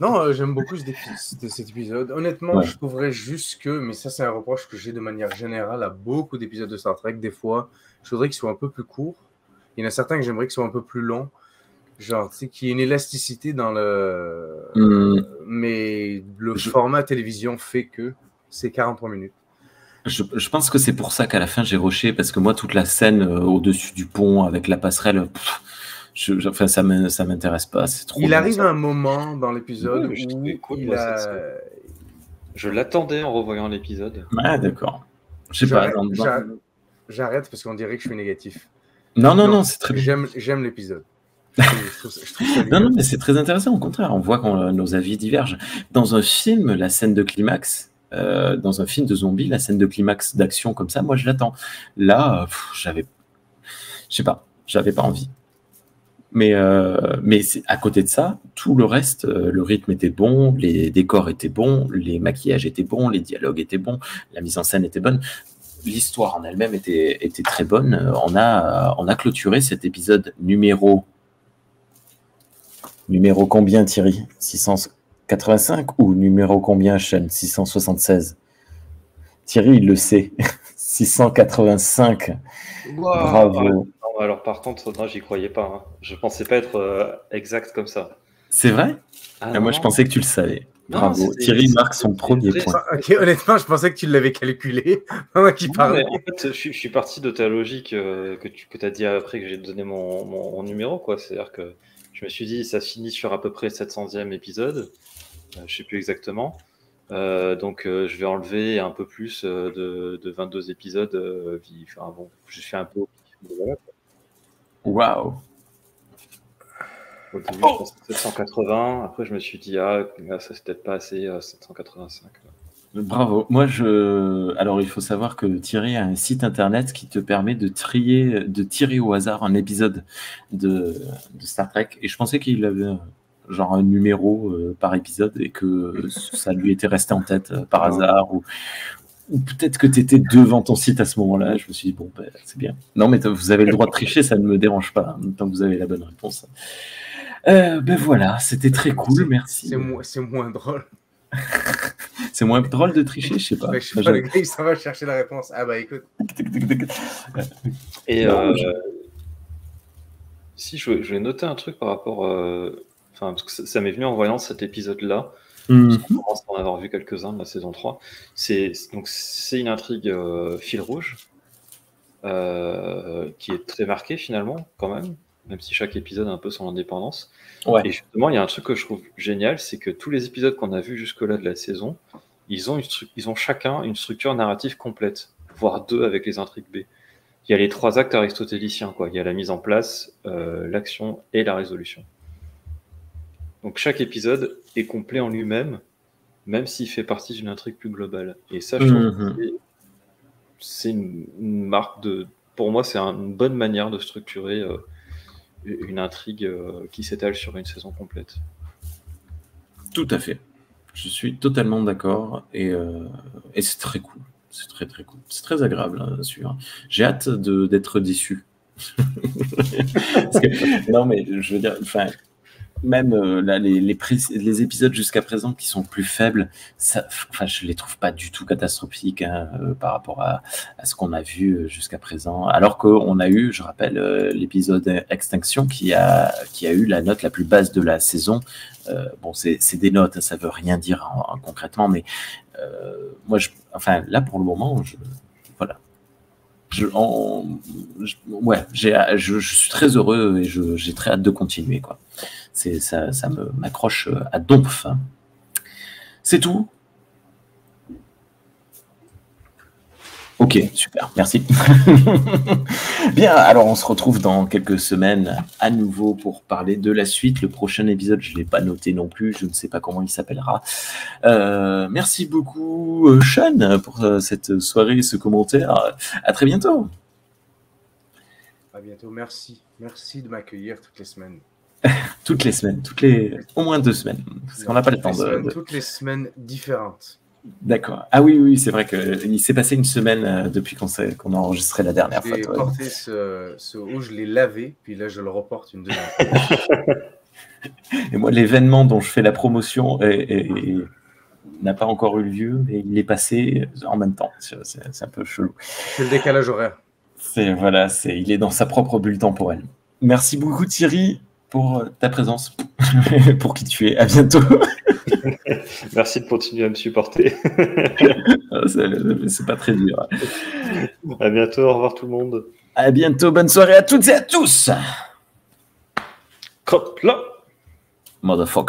Non, j'aime beaucoup cet épisode. Honnêtement, je trouverais juste que, mais ça c'est un reproche que j'ai de manière générale à beaucoup d'épisodes de Star Trek, des fois, je voudrais qu'ils soient un peu plus courts. Il y en a certains que j'aimerais qu'ils soient un peu plus longs. Genre, tu sais, qu'il y ait une élasticité dans mais le format télévision fait que c'est 43 minutes. Je pense que c'est pour ça qu'à la fin j'ai rushé, parce que moi toute la scène au-dessus du pont avec la passerelle, enfin ça m'intéresse pas. C'est trop. Il arrive un moment dans l'épisode où je l'attendais en revoyant l'épisode. Ah d'accord. Je sais pas. J'arrête parce qu'on dirait que je suis négatif. Non, c'est très bien. J'aime l'épisode. Non, mais c'est très intéressant. Au contraire, on voit que nos avis divergent. Dans un film, la scène de climax. Dans un film de zombies, la scène de climax d'action comme ça, moi je l'attends. Là, j'avais pas envie. Mais à côté de ça, tout le reste, le rythme était bon, les décors étaient bons, les maquillages étaient bons, les dialogues étaient bons, la mise en scène était bonne, l'histoire en elle-même était très bonne. On a clôturé cet épisode numéro combien, Thierry? 685 ou numéro combien, Sean? 676. Thierry, il le sait. 685. Wow. Bravo. Non, alors par contre, non, j'y croyais pas. Hein. Je pensais pas être exact comme ça. C'est vrai? Moi, je pensais que tu le savais. Bravo. Non, Thierry marque son premier point. Okay, honnêtement, je pensais que tu l'avais calculé. Pendant qu'il parlait. En fait, je suis parti de ta logique que tu as dit après que j'ai donné mon numéro, quoi. C'est-à-dire que je me suis dit, ça finit sur à peu près 700e épisode. Je sais plus exactement. Donc, je vais enlever un peu plus de 22 épisodes. Enfin, bon, je fais un peu. Waouh! Au début, je pensais 780. Après, je me suis dit, ça c'est peut-être pas assez, 785. Bravo. Moi, alors, il faut savoir que Thierry a un site internet qui te permet de tirer au hasard un épisode de Star Trek. Et je pensais qu'il avait genre un numéro par épisode et que ça lui était resté en tête par hasard. Ou peut-être que tu étais devant ton site à ce moment-là. Je me suis dit, bon, c'est bien. Non, mais vous avez le droit de tricher, ça ne me dérange pas, hein, tant que vous avez la bonne réponse. Voilà, c'était très cool, merci. C'est moins drôle. C'est moins drôle de tricher, je sais pas. Je sais pas, le gars, ça va chercher la réponse. Ah bah écoute. Et Si, je vais noter un truc par rapport. Parce que ça m'est venu en voyant cet épisode-là. Mhm. On commence à en avoir vu quelques-uns de la saison 3. C'est une intrigue fil rouge qui est très marquée finalement, quand même si chaque épisode a un peu son indépendance. Ouais. Et justement, il y a un truc que je trouve génial, c'est que tous les épisodes qu'on a vus jusque-là de la saison, ils ont chacun une structure narrative complète, voire 2 avec les intrigues B. Il y a les 3 actes aristotéliciens, quoi. Il y a la mise en place, l'action et la résolution. Donc chaque épisode est complet en lui-même, même s'il fait partie d'une intrigue plus globale. Et ça, je trouve que c'est une marque de... Pour moi, c'est une bonne manière de structurer une intrigue qui s'étale sur une saison complète. Tout à fait. Je suis totalement d'accord. Et c'est très cool. C'est très, très cool. C'est très agréable à suivre. J'ai hâte d'être déçu. Parce que, non, mais je veux dire... Même là, les épisodes jusqu'à présent qui sont plus faibles, je les trouve pas du tout catastrophiques par rapport à ce qu'on a vu jusqu'à présent. Alors qu'on a eu, je rappelle, l'épisode Extinction qui a eu la note la plus basse de la saison. Bon, c'est des notes, ça veut rien dire concrètement, mais moi, là pour le moment, voilà. Je suis très heureux et j'ai très hâte de continuer, quoi. Ça m'accroche à donf. C'est tout. Ok, super, merci. Bien, alors on se retrouve dans quelques semaines à nouveau pour parler de la suite. Le prochain épisode, je ne l'ai pas noté non plus, je ne sais pas comment il s'appellera. Merci beaucoup, Sean, pour cette soirée, ce commentaire. À très bientôt. À bientôt, merci. Merci de m'accueillir toutes les semaines. Toutes les semaines, au moins 2 semaines, parce qu'on n'a pas le temps Toutes les semaines différentes. D'accord. Ah oui, c'est vrai qu'il s'est passé une semaine depuis qu'on a enregistré la dernière fois. J'ai porté ce haut, je l'ai lavé, puis là je le reporte une deuxième fois. Et moi, l'événement dont je fais la promotion n'a pas encore eu lieu, mais il est passé en même temps. C'est un peu chelou. C'est le décalage horaire. Il est dans sa propre bulle temporelle. Merci beaucoup Thierry pour ta présence, pour qui tu es. À bientôt. Merci de continuer à me supporter. C'est pas très dur. À bientôt, au revoir tout le monde. À bientôt, bonne soirée à toutes et à tous. Crop là. Motherfucker.